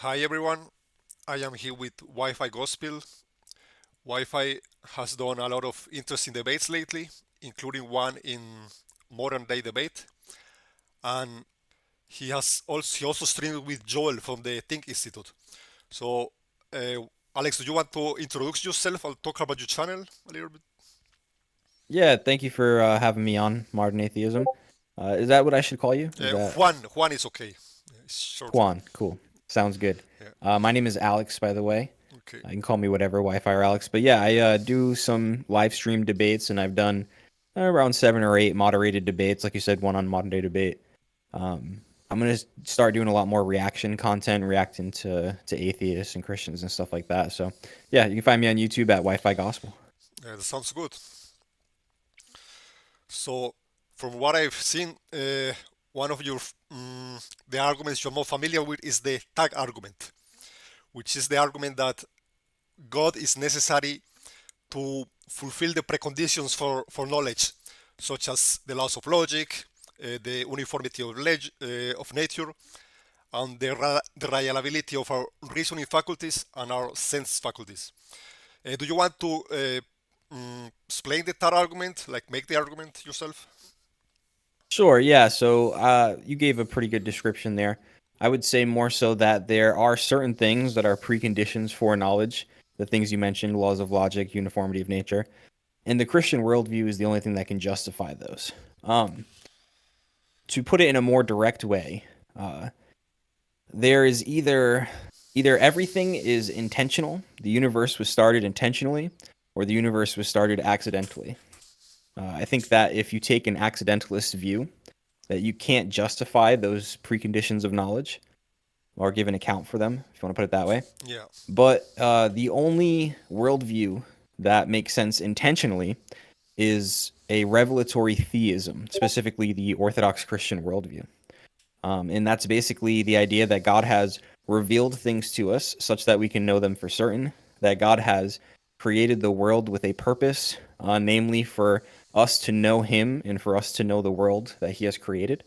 Hi everyone, I am here with WifiGospel. Wi-Fi has done a lot of interesting debates lately, including one in modern day debate, and he also streamed with Joel from the Think Institute. So, uh, Alex, do you want to introduce yourself and talk about your channel a little bit? Yeah, thank you for having me on Modern Atheism. Is that what I should call you? Is that Juan is okay. It's shortened. Juan? Cool. Sounds good. Yeah. My name is Alex, by the way. Okay. You can call me whatever, Wi-Fi or Alex. But yeah, I do some live stream debates, and I've done around 7 or 8 moderated debates. Like you said, one on modern day debate. I'm gonna start doing a lot more reaction content, reacting to atheists and Christians and stuff like that. So yeah, you can find me on YouTube at Wi-Fi Gospel. That sounds good. So, from what I've seen, one of the arguments you're more familiar with is the tag argument, which is the argument that God is necessary to fulfill the preconditions for knowledge, such as the laws of logic, the uniformity of nature, and the reliability of our reasoning faculties and our sense faculties. Do you want to explain the third argument, like make the argument yourself? Sure, yeah. So you gave a pretty good description there. I would say more so that there are certain things that are preconditions for knowledge, the things you mentioned, laws of logic, uniformity of nature. And the Christian worldview is the only thing that can justify those. Um, to put it in a more direct way, uh, there is either everything is intentional, the universe was started intentionally, or the universe was started accidentally. I think that if you take an accidentalist view, that you can't justify those preconditions of knowledge or give an account for them, if you want to put it that way. Yeah. But the only worldview that makes sense intentionally is a revelatory theism, specifically the Orthodox Christian worldview. And that's basically the idea that God has revealed things to us such that we can know them for certain, that God has created the world with a purpose, namely for us to know Him and for us to know the world that He has created.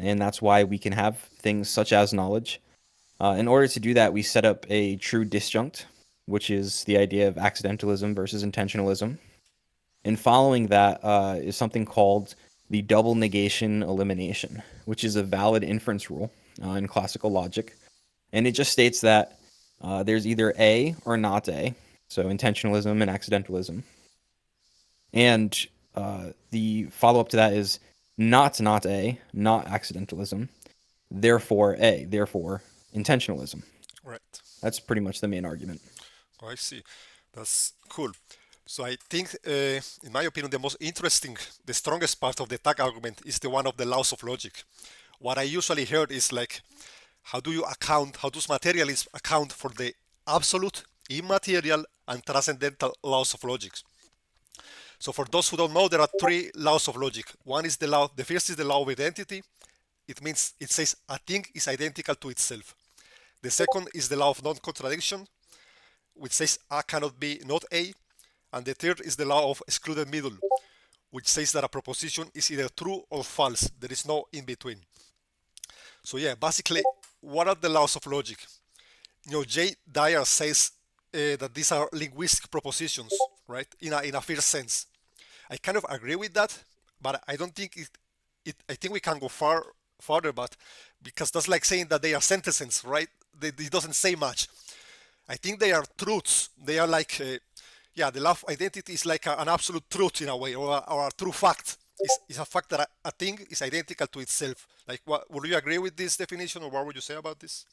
And that's why we can have things such as knowledge. In order to do that, we set up a true disjunct, which is the idea of accidentalism versus intentionalism. And following that is something called the double negation elimination, which is a valid inference rule in classical logic. And it just states that there's either A or not A, so intentionalism and accidentalism. And the follow up to that is not A, not accidentalism, therefore A, therefore intentionalism. Right. That's pretty much the main argument. Oh, I see. That's cool. So I think, in my opinion, the strongest part of the tag argument is the one of the laws of logic. What I usually heard is like, how does materialism account for the absolute, immaterial, and transcendental laws of logic? So for those who don't know, there are three laws of logic. The first is the law of identity. It says a thing is identical to itself. The second is the law of non-contradiction, which says A cannot be not A. And the third is the law of excluded middle, which says that a proposition is either true or false. There is no in between. So yeah, basically, what are the laws of logic? J. Dyer says that these are linguistic propositions, right? In a first sense, I kind of agree with that, but I don't think I think we can go farther, but because that's like saying that they are sentences, right? It doesn't say much. I think they are truths. They are like, yeah, the love identity is like an absolute truth in a way, or a true fact. It's a fact that a thing is identical to itself. Like, would you agree with this definition, or what would you say about this?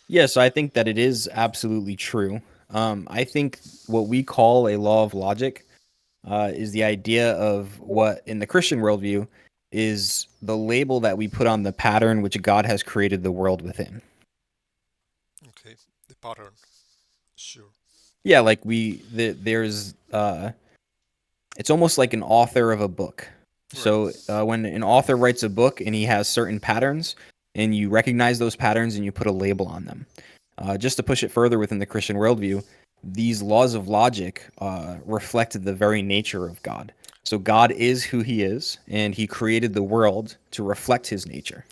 Yes, I think that it is absolutely true. I think what we call a law of logic is the idea of what, in the Christian worldview, is the label that we put on the pattern which God has created the world within. Okay, the pattern. Sure. Yeah, like there's it's almost like an author of a book. Right. So when an author writes a book and he has certain patterns, and you recognize those patterns and you put a label on them. Just to push it further within the Christian worldview, these laws of logic reflect the very nature of God. So God is who He is, and He created the world to reflect His nature.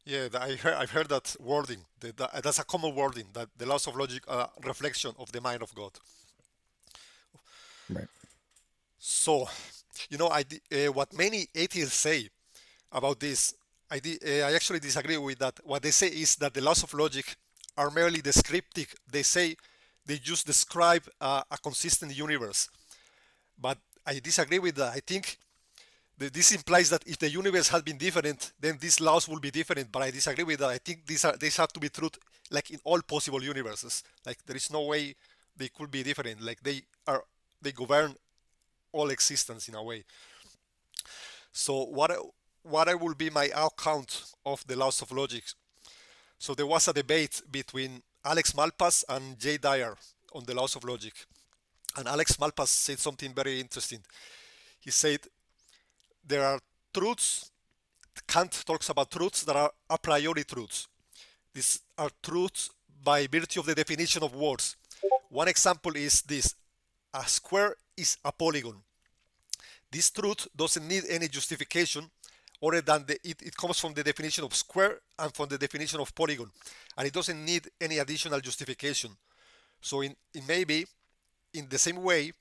Yeah, I've heard that wording. That's a common wording, that the laws of logic are a reflection of the mind of God. Right. So, what many atheists say about this, I actually disagree with that. What they say is that the laws of logic are merely descriptive. They say they just describe a consistent universe. But I disagree with that. I think this implies that if the universe had been different, then these laws will be different. But I disagree with that. I think these have to be true, like in all possible universes. Like there is no way they could be different. Like they govern all existence in a way. So what will be my account of the laws of logic? So there was a debate between Alex Malpass and Jay Dyer on the laws of logic. And Alex Malpass said something very interesting. He said there are truths. Kant talks about truths that are a priori truths. These are truths by virtue of the definition of words. One example is this: a square is a polygon. This truth doesn't need any justification other than it comes from the definition of square and from the definition of polygon, and it doesn't need any additional justification. So in maybe in the same way,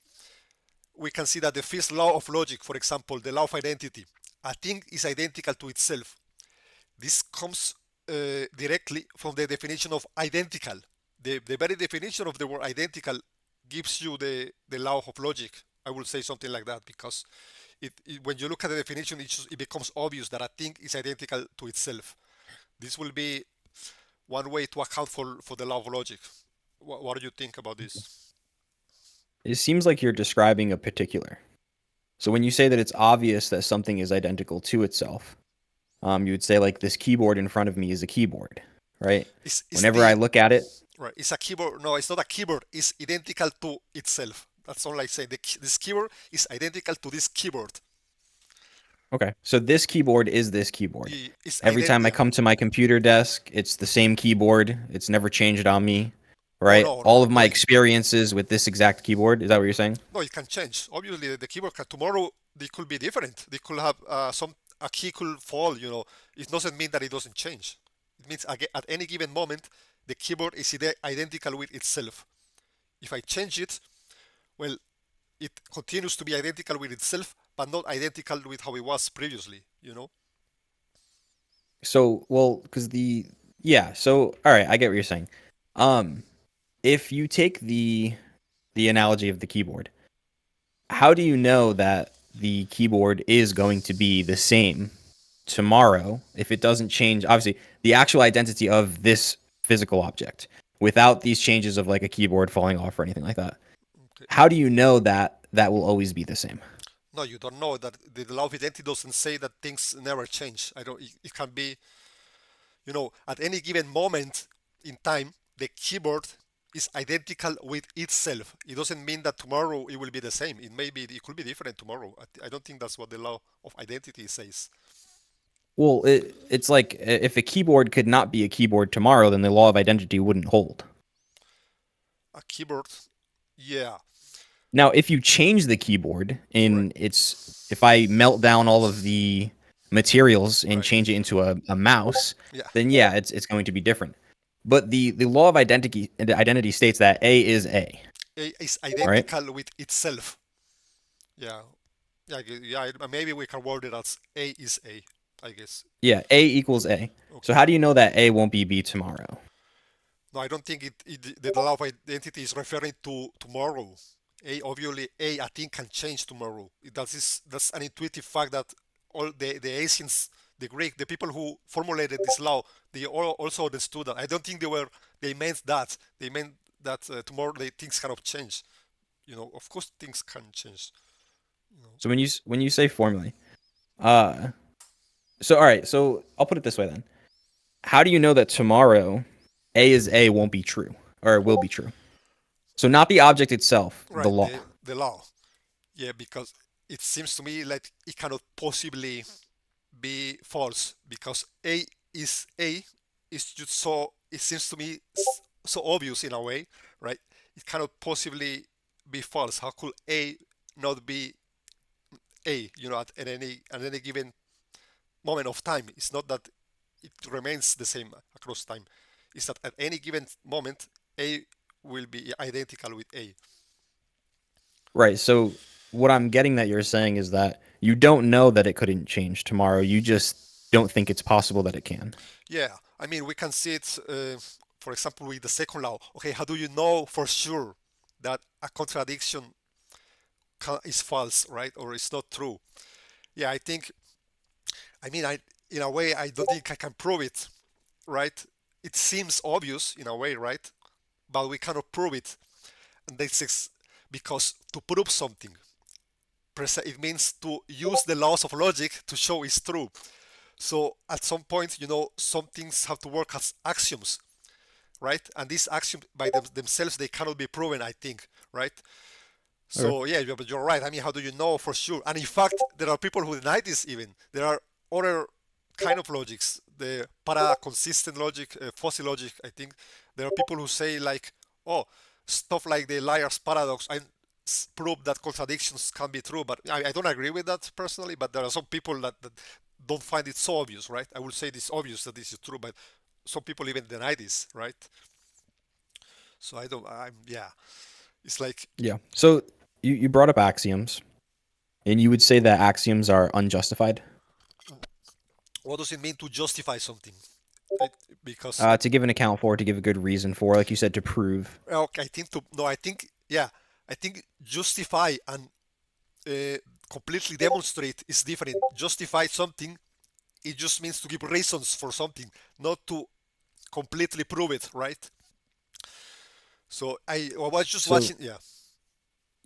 we can see that the first law of logic, for example, the law of identity, a thing is identical to itself. This comes directly from the definition of identical. The very definition of the word identical gives you the law of logic. I will say something like that because when you look at the definition, it becomes obvious that a thing is identical to itself. This will be one way to account for the law of logic. What do you think about this? It seems like you're describing a particular. So when you say that it's obvious that something is identical to itself, you would say like this keyboard in front of me is a keyboard, right? Is Whenever I the look at it, right? It's a keyboard. No, it's not a keyboard. It's identical to itself. That's all I say. This keyboard is identical to this keyboard. okay. So this keyboard is this keyboard. It's Every time I identical. come to my computer desk, it's the same keyboard. It's never changed on me, Oh right? no, All no, of no. my experiences with this exact keyboard, is that what you're saying? No, it can change. Obviously, the keyboard can tomorrow they could be different. They could have some a key could fall. It doesn't mean that it doesn't change. It means at any given moment the keyboard is identical with itself. If I change it, well, it continues to be identical with itself, but not identical with how it was previously. So, well, because yeah, so all right, I get what you're saying. Um, if you take the analogy of the keyboard, how do you know that the keyboard is going to be the same tomorrow if it doesn't change? Obviously, the actual identity of this physical object without these changes of like a keyboard falling off or anything like that. Okay. How do you know that that will always be the same? No, you don't know that the law of identity doesn't say that things never change. I don't. It can be, at any given moment in time, the keyboard is identical with itself. It doesn't mean that tomorrow it will be the same. It could be different tomorrow. I don't think that's what the law of identity says. Well, it's like if a keyboard could not be a keyboard tomorrow, then the law of identity wouldn't hold. A keyboard, yeah, Now, if you change the keyboard right, in its, if I melt down all of the materials and right, change it into a mouse, yeah. then yeah, it's going to be different. But the law of identity states that A is A, A is right? identical with itself. Yeah, yeah, yeah. Maybe we can word it as A is A. I guess. Yeah, A equals A. So Okay. how do you know that A won't be B tomorrow? No, I don't think the law of identity is referring to tomorrow. Obviously, a thing can change tomorrow. That's an intuitive fact that all the ancients, the Greek, the people who formulated this law, they all also understood that. I don't think they meant that. They meant that tomorrow things cannot change. Of course things can change. You know. So when you say formally, uh, so all right, so I'll put it this way then. How do you know that tomorrow A is A won't be true or will be true? So not the object itself, the Right, law. the law. Yeah, because it seems to me like it cannot possibly be false because A is just so it seems to me so obvious in a way, right? It cannot possibly be false. How could A not be A? At any given moment of time. It's not that. it remains the same across time. Is that at any given moment, A will be identical with A. Right. So what I'm getting that you're saying is that you don't know that it couldn't change tomorrow. You just don't think it's possible that it can. Yeah, I mean, we can see it, for example, with the second law. Okay, how do you know for sure that a contradiction is false, right, or is not true? Yeah, I mean, in a way, I don't think I can prove it, right? It seems obvious in a way, right? But we cannot prove it, and this is because to prove something, it means to use the laws of logic to show it's true. So at some point, some things have to work as axioms, right? And these axioms by themselves they cannot be proven, I think, right? Okay. So yeah, but you're right. I mean, how do you know for sure? And in fact, there are people who deny this. Even there are other kind of logics, the para-consistent logic, fuzzy logic. I think there are people who say like, oh, stuff like the liar's paradox. I prove that contradictions can be true, but I don't agree with that personally. But there are some people that don't find it so obvious, right? I would say it's obvious that this is true, but some people even deny this, right? So I don't. I'm yeah. It's like, Yeah. So you brought up axioms, and you would say that axioms are unjustified. what does it mean to justify something? It, because To give an account for, to give a good reason for, like you said, to prove. okay, I think to no, I think yeah, I think justify and uh, completely demonstrate is different. Justify something, it just means to give reasons for something, not to completely prove it, right? So I was just So watching, yeah.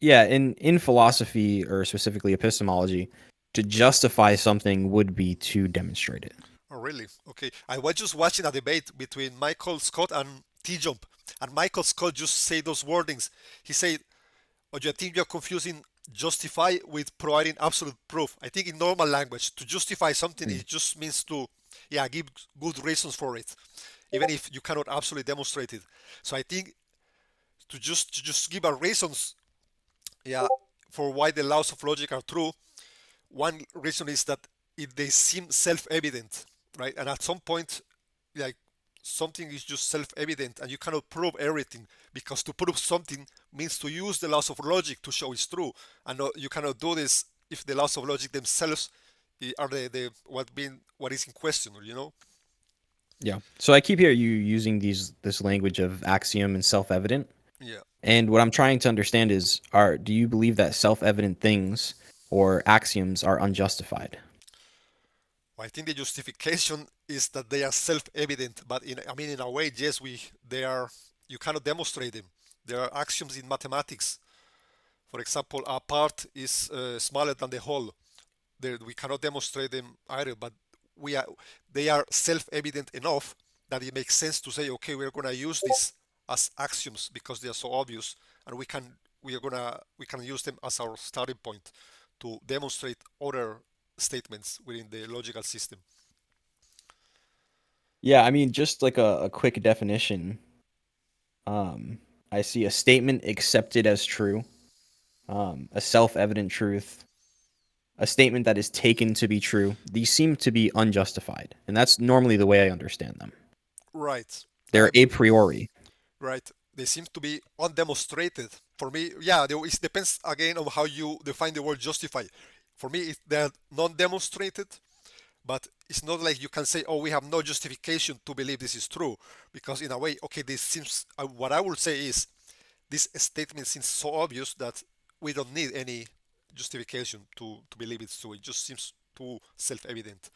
yeah, in philosophy or specifically epistemology, to justify something would be to demonstrate it. Oh, really? Okay. I was just watching a debate between Michael Scott and T Jump, and Michael Scott just say those wordings. He said, "Oh, you think you're confusing justify with providing absolute proof." I think in normal language, to justify something, Mm. it just means to, yeah, give good reasons for it, even if you cannot absolutely demonstrate it. So I think to just give a reasons, yeah, for why the laws of logic are true. One reason is that they seem self-evident, right? And at some point, like something is just self-evident, and you cannot prove everything because to prove something means to use the laws of logic to show it's true, and you cannot do this if the laws of logic themselves are the what is in question, you know? Yeah. So I keep hearing you using this language of axiom and self-evident. Yeah. And what I'm trying to understand is, do you believe that self-evident things or axioms are unjustified? I think the justification is that they are self-evident, but I mean, in a way, yes, they are. You cannot demonstrate them. There are axioms in mathematics. For example, a part is smaller than the whole. We cannot demonstrate them either, but we are, they are self-evident enough that it makes sense to say, okay, we're going to use this as axioms because they are so obvious, and we can use them as our starting point to demonstrate other statements within the logical system. Yeah, I mean, just like a quick definition, I see a statement accepted as true, a self-evident truth, a statement that is taken to be true. These seem to be unjustified, and that's normally the way I understand them. Right. They're a priori. Right. They seem to be undemonstrated. For me, yeah, it depends again on how you define the word justify. For me, they're non-demonstrated, but it's not like you can say, "Oh, we have no justification to believe this is true," because in a way, okay, this seems. What I would say is, this statement seems so obvious that we don't need any justification to believe it's true. It just seems too self-evident.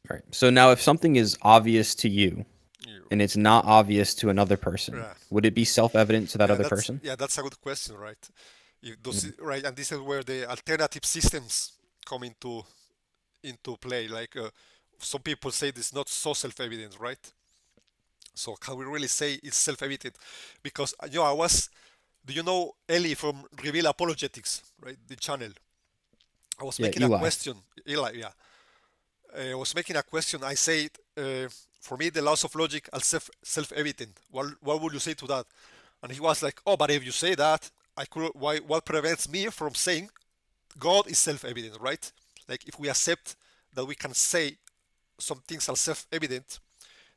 Right. So now, if something is obvious to you Yeah. and it's not obvious to another person, Yeah. would it be self-evident to that Yeah, other person? that's a good question, right? If those, Mm. right, and this is where the alternative systems come into play. Like some people say it's not so self-evident, right? So can we really say it's self-evident? Because I was. Do you know Eli from Reveal Apologetics, right? The channel. I was Yeah, making a Eli. question. Eli, yeah. I was making a question. I said, for me, the laws of logic are self-evident. What would you say to that? And he was like, oh, but if you say that, I could. Why? What prevents me from saying God is self-evident, right? Like if we accept that we can say some things are self-evident,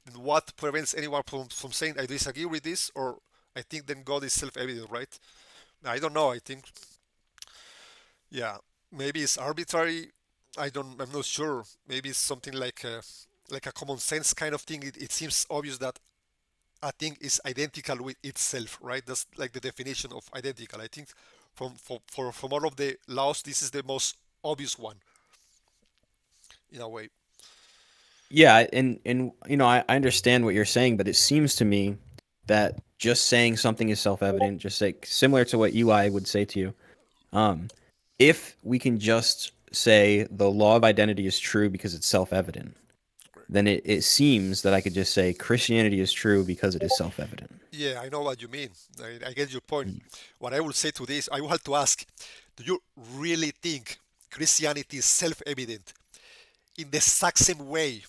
then what prevents anyone from saying I disagree with this, or I think then God is self-evident, right? I don't know. I think, yeah, maybe it's arbitrary. I'm not sure. Maybe it's something like a common sense kind of thing. It seems obvious that a thing is identical with itself, right? That's like the definition of identical. I think from all of the laws, this is the most obvious one in a way. Yeah, and I understand what you're saying, but it seems to me that just saying something is self-evident, just like similar to what Eli would say to you. Um, if we can just say the law of identity is true because it's self-evident, then it seems that I could just say Christianity is true because it is self-evident. Yeah, I know what you mean. I get your point. Mm. What I will say to this, I will have to ask, do you really think Christianity is self-evident in the exact same way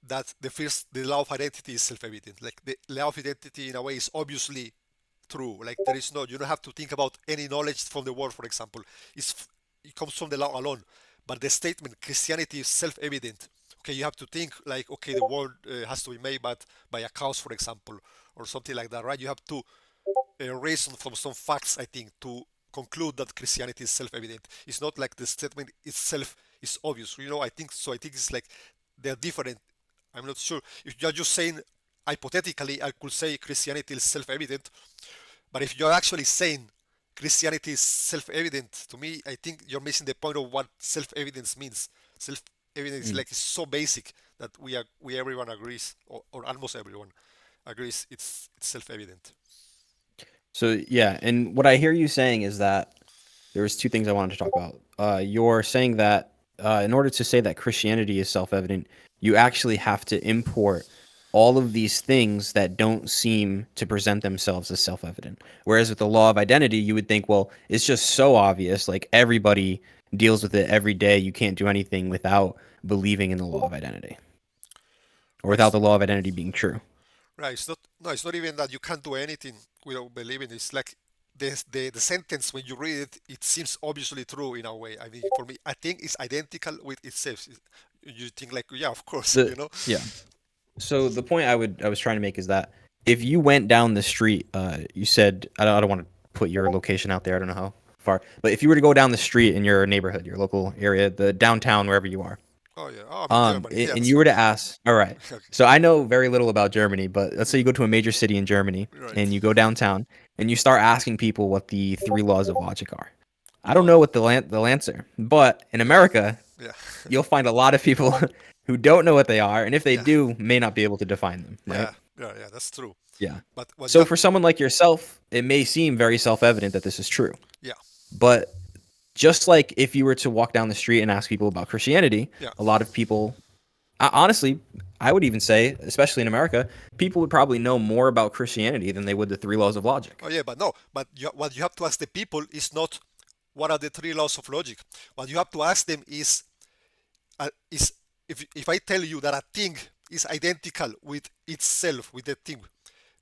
that the law of identity is self-evident? Like the law of identity in a way is obviously true. Like there is no, you don't have to think about any knowledge from the world, for example. It comes from the law alone. But the statement Christianity is self-evident. Okay, you have to think like, okay, the world has to be made by a cause, for example, or something like that, right? You have to reason from some facts, I think, to conclude that Christianity is self-evident. It's not like the statement itself is obvious. I think so. I think it's like they're different. I'm not sure if you're just saying hypothetically. I could say Christianity is self-evident, but if you're actually saying Christianity is self-evident, to me, I think you're missing the point of what self-evidence means. Self-evidence is Mm. like it's so basic that we everyone agrees, or almost everyone agrees it's self-evident. So yeah, and what I hear you saying is that there was two things I wanted to talk about. You're saying that in order to say that Christianity is self-evident, you actually have to import all of these things that don't seem to present themselves as self-evident. Whereas with the law of identity, you would think, well, it's just so obvious. Like everybody deals with it every day. You can't do anything without believing in the law of identity or Right. without the law of identity being true. Right. It's not. No. It's not even that you can't do anything without believing. It's like the sentence when you read it, it seems obviously true in a way. I mean, for me, I think it's identical with itself. You think like, yeah, of course, The Yeah. So the point I was trying to make is that if you went down the street, you said I don't want to put your location out there. I don't know how far, but if you were to go down the street in your neighborhood, your local area, the downtown, wherever you are, Oh yeah. Oh, I'm in Germany. Yeah, and that's you were good. to ask, all right. Okay. So I know very little about Germany, but let's say you go to a major city in Germany Right. and you go downtown and you start asking people what the three laws of logic are. I don't Oh know what they'll answer, but in yeah. America, Yeah. you'll find a lot of people who don't know what they are, and if they Yeah. do, may not be able to define them, right? Yeah. Yeah. Yeah. That's true. Yeah. But what you So have. for someone like yourself, it may seem very self-evident that this is true. Yeah. But just like if you were to walk down the street and ask people about Christianity, Yeah. a lot of people, honestly, I would even say, especially in America, people would probably know more about Christianity than they would the three laws of logic. Oh yeah. But no. But what you have to ask the people is not what are the three laws of logic. What you have to ask them is if I tell you that a thing is identical with itself, with the thing,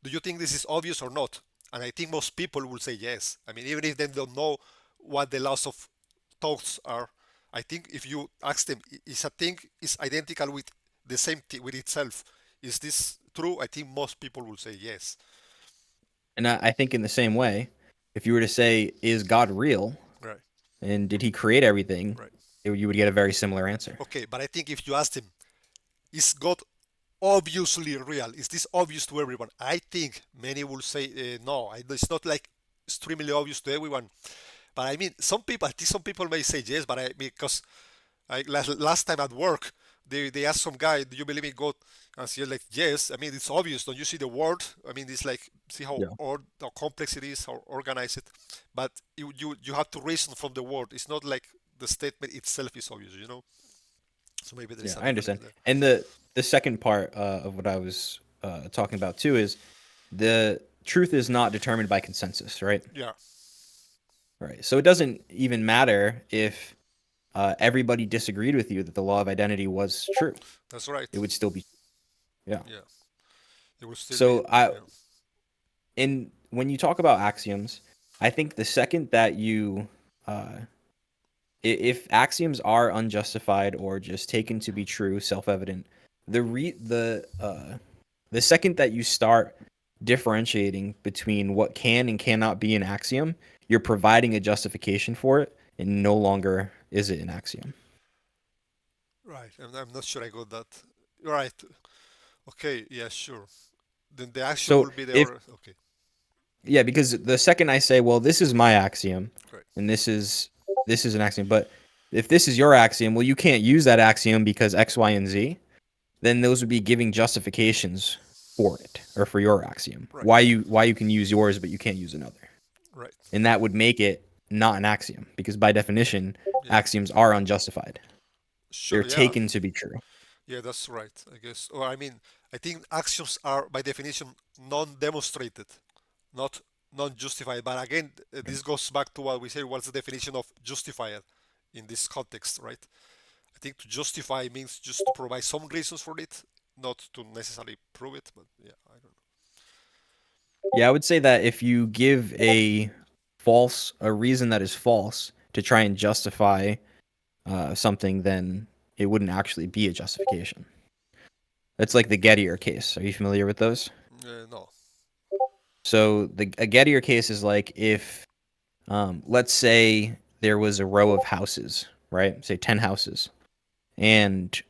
do you think this is obvious or not? And I think most people will say yes. I mean, even if they don't know what the laws of thoughts are, I think if you ask them, is a thing is identical with the same thing with itself? Is this true? I think most people will say yes. And I think in the same way, if you were to say, is God real? Right, And did he create everything? right. You would get a very similar answer. Okay, but I think if you ask them, is God obviously real? Is this obvious to everyone? I think many will say no. It's not like extremely obvious to everyone. But I mean, I think some people may say yes, but because last time at work, they asked some guy, "Do you believe in God?" And he's like, "Yes." I mean, it's obvious. Don't you see the word? I mean, it's like see Yeah. how complex it is, how organized it. But you have to reason from the word. It's not like the statement itself is obvious. So maybe there Yeah, is a I difference understand. there. And the second part of what I was talking about too is the truth is not determined by consensus, right? Yeah, Right. So it doesn't even matter if everybody disagreed with you that the law of identity was true. that's right. It would still be, yeah. Yeah, it will still be. So I Yeah, in when you talk about axioms, I think the second that you uh, if axioms are unjustified or just taken to be true, self-evident, the second that you start differentiating between what can and cannot be an axiom, you're providing a justification for it, and no longer is it an axiom. Right. I'm not sure I got that. Right. Okay. Yeah. Sure. Then the action So will be the if order. Okay. yeah, because the second I say, well, this is my axiom, Right. and this is an axiom, but if this is your axiom, well, you can't use that axiom because X, Y, and Z. Then those would be giving justifications for it or for your axiom. Right. Why you can use yours but you can't use another. Right. And that would make it not an axiom because by definition, Yeah. axioms are unjustified. They're Sure. Yeah. taken to be true. Yeah. That's right. I guess. Or I mean, I think actions are by definition non-demonstrated, not non-justified. But again, this goes back to what we said. What's the definition of justified in this context, right? I think to justify means just to provide some reasons for it, not to necessarily prove it. But yeah, I don't Yeah, I would say that if you give a reason that is false to try and justify something, then it wouldn't actually be a justification. That's like the Gettier case. Are you familiar with those? know. No. So a Gettier case is like if, let's say there was a row of houses, right? Say 10 houses, and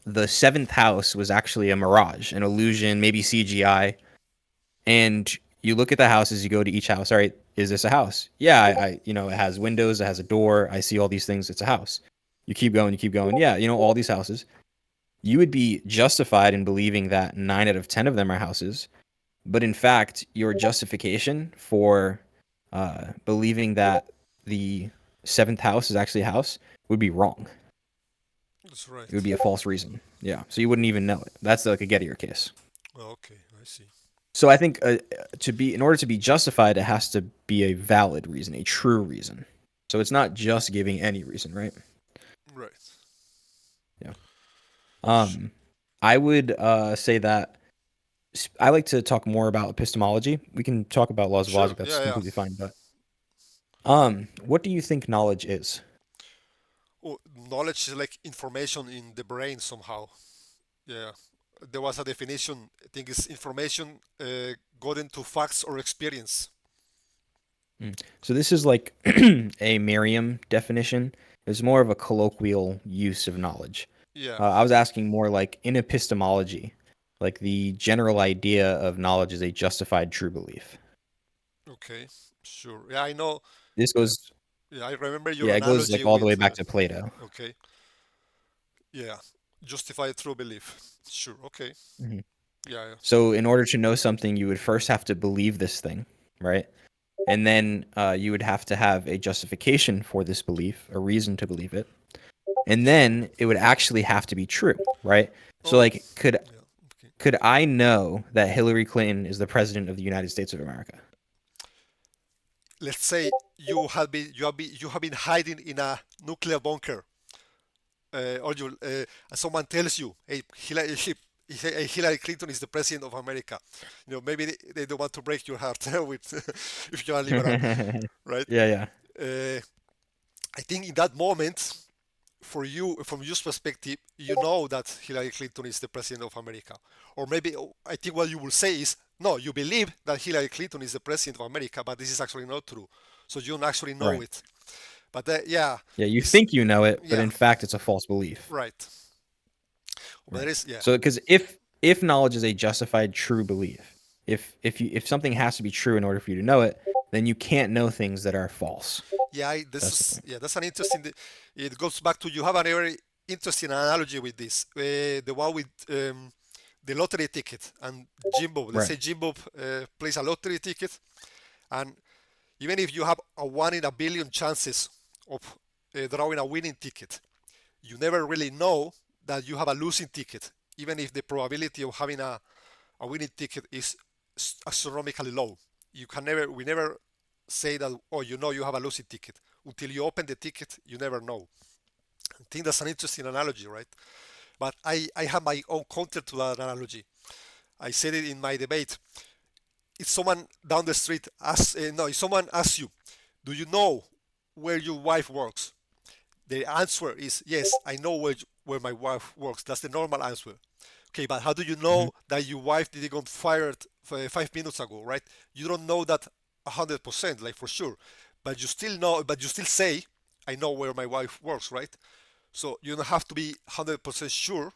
the seventh house was actually a mirage, an illusion, maybe CGI. And you look at the houses, you go to each house. All right, is this a house? Yeah, it has windows, it has a door. I see all these things. It's a house. You keep going, you keep going. Yeah, all these houses. You would be justified in believing that 9 out of 10 of them are houses. But in fact, your justification for believing that the seventh house is actually a house would be wrong. That's It would right. be a false reason. Yeah. So you wouldn't even know it. That's like a Gettier case. Well, okay, I see. So I think in order to be justified, it has to be a valid reason, a true reason. So it's not just giving any reason, right? Right. Yeah. Sh- Um, I would say that I like to talk more about epistemology. We can talk about laws of sure. logic. That's Yeah, yeah. completely fine. But what do you think knowledge is? Oh, knowledge is like information in the brain somehow. Yeah. There was a definition. I think it's information got into facts or experience. So this is like a Merriam definition. It's more of a colloquial use of knowledge. Yeah. I was asking more like in epistemology, like the general idea of knowledge is a justified true belief. Okay. Sure. Yeah, I know. This goes, Yeah, I remember your yeah, it goes analogy like all the way with. back to Plato. Okay. Yeah. Justified through belief. Sure. Okay. Mhm. Yeah. Yeah. So in order to know something, you would first have to believe this thing, right? And then you would have to have a justification for this belief, a reason to believe it. And Sure. then it would actually have to be true, right? So Oh. like could Yeah. Okay. could I know that Hillary Clinton is the president of the United States of America? Let's say you have been hiding in a nuclear bunker, or someone tells you, hey, Hillary Clinton is the president of America. Maybe they don't want to break your heart with if you're a liberal, right? Yeah, yeah. Uh, I think in that moment, for you, from your perspective, you know that Hillary Clinton is the president of America. Or maybe I think what you will say is, no, you believe that Hillary Clinton is the president of America, but this is actually not true. So you don't actually know Right. it. But yeah, Yeah, you it's think you know it, but yeah, in fact it's a false belief. right. But Right. there is yeah, So because if knowledge is a justified true belief, if something has to be true in order for you to know it, then you can't know things that are false. this That's the is point. yeah, that's an interesting. It goes back to you have a very interesting analogy with this. The one with the lottery ticket and Jimbo. Let's Right. say Jimbo plays a lottery ticket, and even if you have a 1 in a billion chances of drawing a winning ticket, you never really know that you have a losing ticket, even if the probability of having a winning ticket is astronomically low. We never say that, oh, you have a losing ticket. Until you open the ticket, you never know. I think that's an interesting analogy, right? But I have my own counter to that analogy. I said it in my debate. If someone down the street asks, no, if someone asks you, do you know where your wife works? The answer is yes, I know where my wife works. That's the normal answer. Okay, but how do you Hmm. know that your wife didn't got fired 5 minutes ago, right? You don't know that 100%, like for sure. But you still know, but you still say, I know where my wife works, right? So you don't have to be 100% sure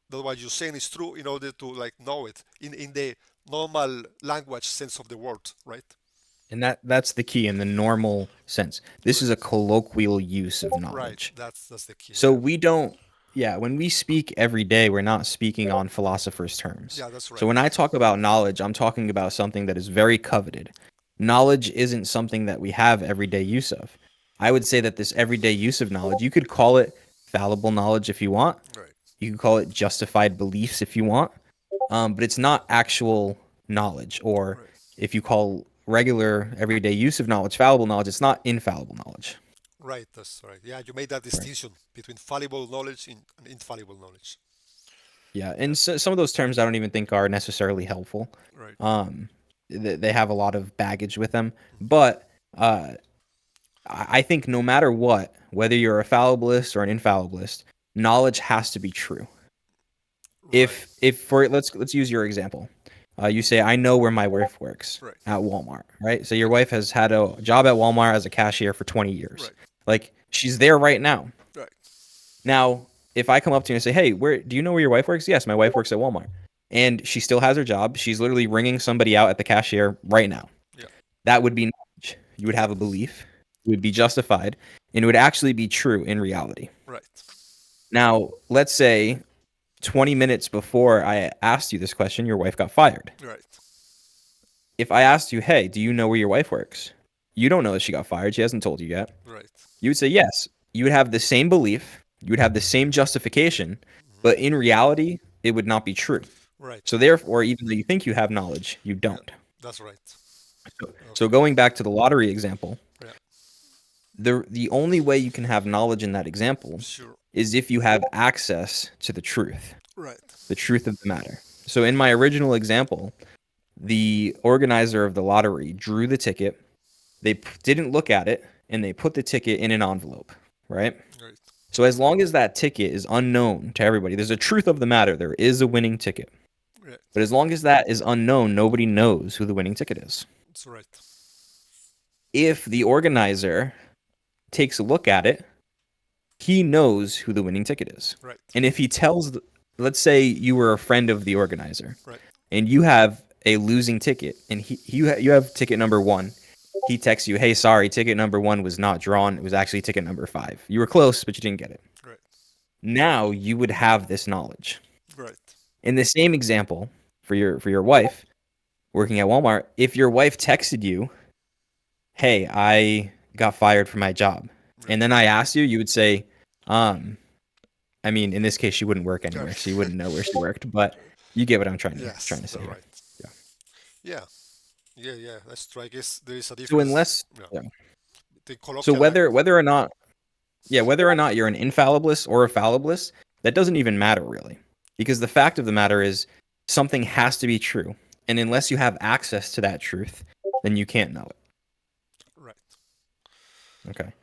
that what you're saying is true in order to like know it in the normal language sense of the word, right? And that's the key in the normal sense. This is a Right. colloquial use of Right. knowledge. That's the key. So Yeah. we don't, yeah, when we speak every day, we're not speaking on philosophers' terms. Yeah, that's So right. when I talk about knowledge, I'm talking about something that is very coveted. Knowledge isn't something that we have everyday use of. I would say that this everyday use of knowledge, you could call it fallible knowledge if you want. Right. You could call it justified beliefs if you want. But it's not actual knowledge. Or Right. if you call regular everyday use of knowledge fallible knowledge, it's not infallible knowledge. Right. That's right. Yeah, you made that Right. distinction between fallible knowledge and infallible knowledge. Yeah, Yeah. and so, some of those terms I don't even think are necessarily helpful. Right. Um, they have a lot of baggage with them, but uh, I think no matter what, whether you're a fallibilist or an infallibilist, knowledge has to be true. Right. If for let's use your example, you say I know where my wife works Right. at Walmart, right? So your Yeah. wife has had a job at Walmart as a cashier for 20 years, Right. like she's there right now. Right. Now, if I come up to you and say, "Hey, where do you know where your wife works?" Yes, my wife works at Walmart. And she still has her job. She's literally ringing somebody out at the cashier right now. Yeah. That would be knowledge. You would have a Right. belief. It would be justified, and it would actually be true in reality. Right. Now, let's say 20 minutes before I asked you this question, your wife got fired. Right. If I asked you, "Hey, do you know where your wife works?" You don't know that she got fired. She hasn't told you yet. Right. You would say yes. You would have the same belief. You would have the same justification, Hmm. but in reality, it would not be true. Right. So therefore, even though you think you have knowledge, you Yeah. don't. That's right. So Okay. going back to the lottery example, Yeah. the only way you can have knowledge in that example Sure. is if you have access to Right. the truth of the matter. So in my original example, the organizer of the lottery drew the ticket. They didn't look at it and they put the ticket in an envelope, right? Right. So as long as that ticket is unknown to everybody, there's a truth of the matter. There is a winning ticket. Right. But as long as that is unknown, nobody knows who the winning ticket is. That's right. If the organizer takes a look at it, he knows who the winning ticket is. Right. And if he tells, let's say you were a friend of the organizer Right. and you have a losing ticket and you have ticket number 1. He texts you, "Hey, sorry, ticket number 1 was not drawn. It was actually ticket number 5. You were close, but you didn't get it." Right. Now you would have this knowledge. Right. In the same example, for your wife working at Walmart, if your wife texted you, "Hey, I got fired from my job," Right. and then I asked you, you would say, um, I mean, in this case, she wouldn't work Okay. anywhere, so you wouldn't know where she worked. But you get what I'm trying Yes. to say That's here. right. Yeah. Yeah. Yeah. Yeah. That's true. I guess there is a So difference. unless, Yeah. yeah. The So colloquial language. whether or not, yeah, whether or not you're an infallibilist or a fallibilist, that doesn't even matter really, because the fact of the matter is something has to be true, and unless you have access to that truth, then you can't know it. Right. Okay.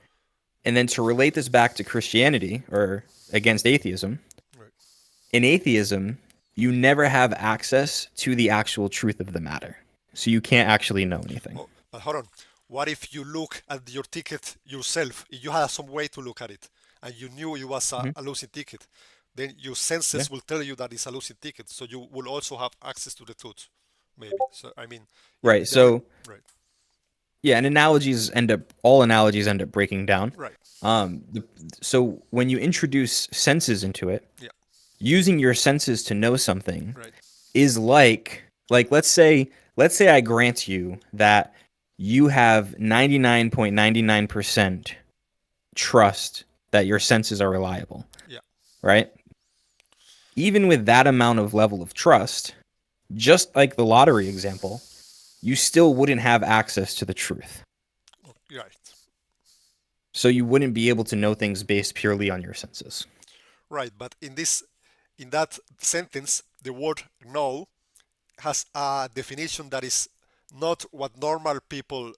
And then to relate this back to Christianity or against atheism, Right. in atheism, you never have access to the actual truth of the matter. So you can't actually know anything. Oh, but hold on. What if you look at your ticket yourself? If you had some way to look at it and you knew it was Mhm. a losing ticket, then your Yeah. senses will tell you that it's a losing ticket. So you will also have access to the truth, maybe. So, I mean, yeah, Right. there's a, So right, yeah, and all analogies end up breaking down. right, Um, the, so when you introduce senses into it, yeah, using your senses to know something right, is like let's say I grant you that you have 99.99% trust that your senses are reliable, yeah, right? Even with that amount of level of trust, just like the lottery example, you still wouldn't have access to the truth. right, So you wouldn't be able to know things based purely on your senses. right. But in that sentence, the word "know" has a definition that is not what normal people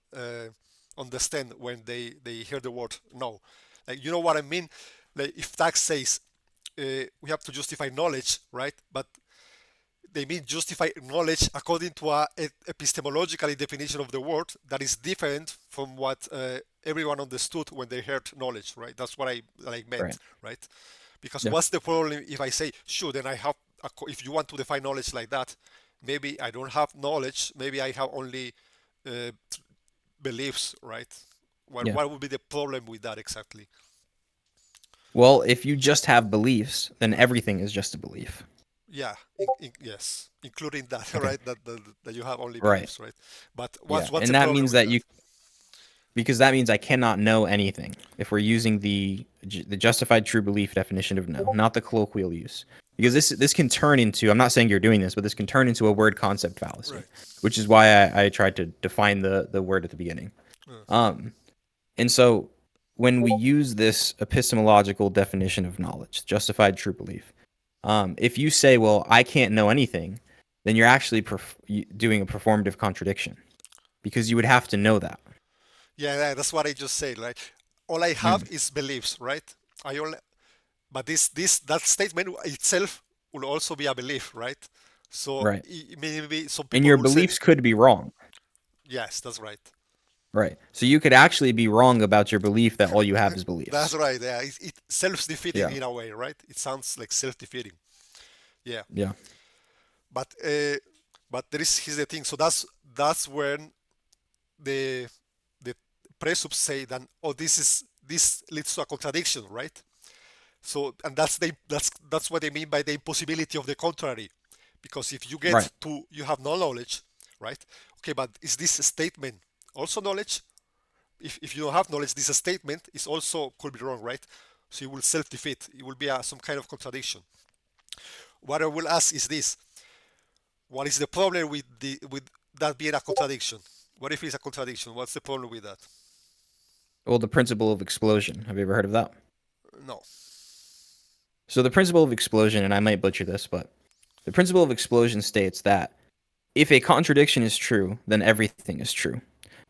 understand when they hear the word "know." Like, you know what I mean? Like, if tax says we have to justify knowledge, right? But they mean justify knowledge according to a epistemological definition of the word that is different from what everyone understood when they heard knowledge, right? That's what I like meant, Right. right? Because Yeah. what's the problem if I say, sure, then I have, if you want to define knowledge like that, maybe I don't have knowledge, maybe I have only uh, beliefs, right? Yeah. What would be the problem with that exactly? Well, if you just have beliefs, then everything is just a belief. Yeah, yes, including that, Okay. right? That you have only Right. beliefs, right? But Yeah. what's the And that problem means with that that? because that means I cannot know anything if we're using the justified true belief definition of know, not the colloquial use. Because Right, this can turn into, I'm not saying you're doing this, but this can turn into a word concept fallacy, right. which is why I tried to define the word at the beginning. Uh, Um, and so when we use this epistemological definition of knowledge, justified true belief, if you say, well, I can't know anything, then you're actually doing a performative contradiction because you would have to know that. yeah, that's what I just said. Right, all I have Mm, is beliefs, right? I only, but that statement itself will also be a belief, right? So right. maybe some And people your will say, beliefs could be wrong. yes, that's right. Right. So you could actually be wrong about your belief that all you have is That's beliefs. right. Yeah, it's self-defeating Yeah. in a way, right? It sounds like self-defeating. Yeah, Yeah. but uh, but here's the thing. So that's when the the presups say that, oh, this leads to a contradiction, right? So, and that's what they mean by the impossibility of the contrary, because if you get Right. to you have no knowledge, right? Okay, but is this statement also knowledge? If you don't have knowledge, this statement is also could be wrong, right? So it will self-defeat. It will be some kind of contradiction. What I will ask is this: what is the problem with that being a contradiction? What if it's a contradiction? What's the problem with that? Well, the principle of explosion. Have you ever heard of that? No. So the principle of explosion, and I might butcher this, but the principle of explosion states that if a contradiction is true, then everything is true.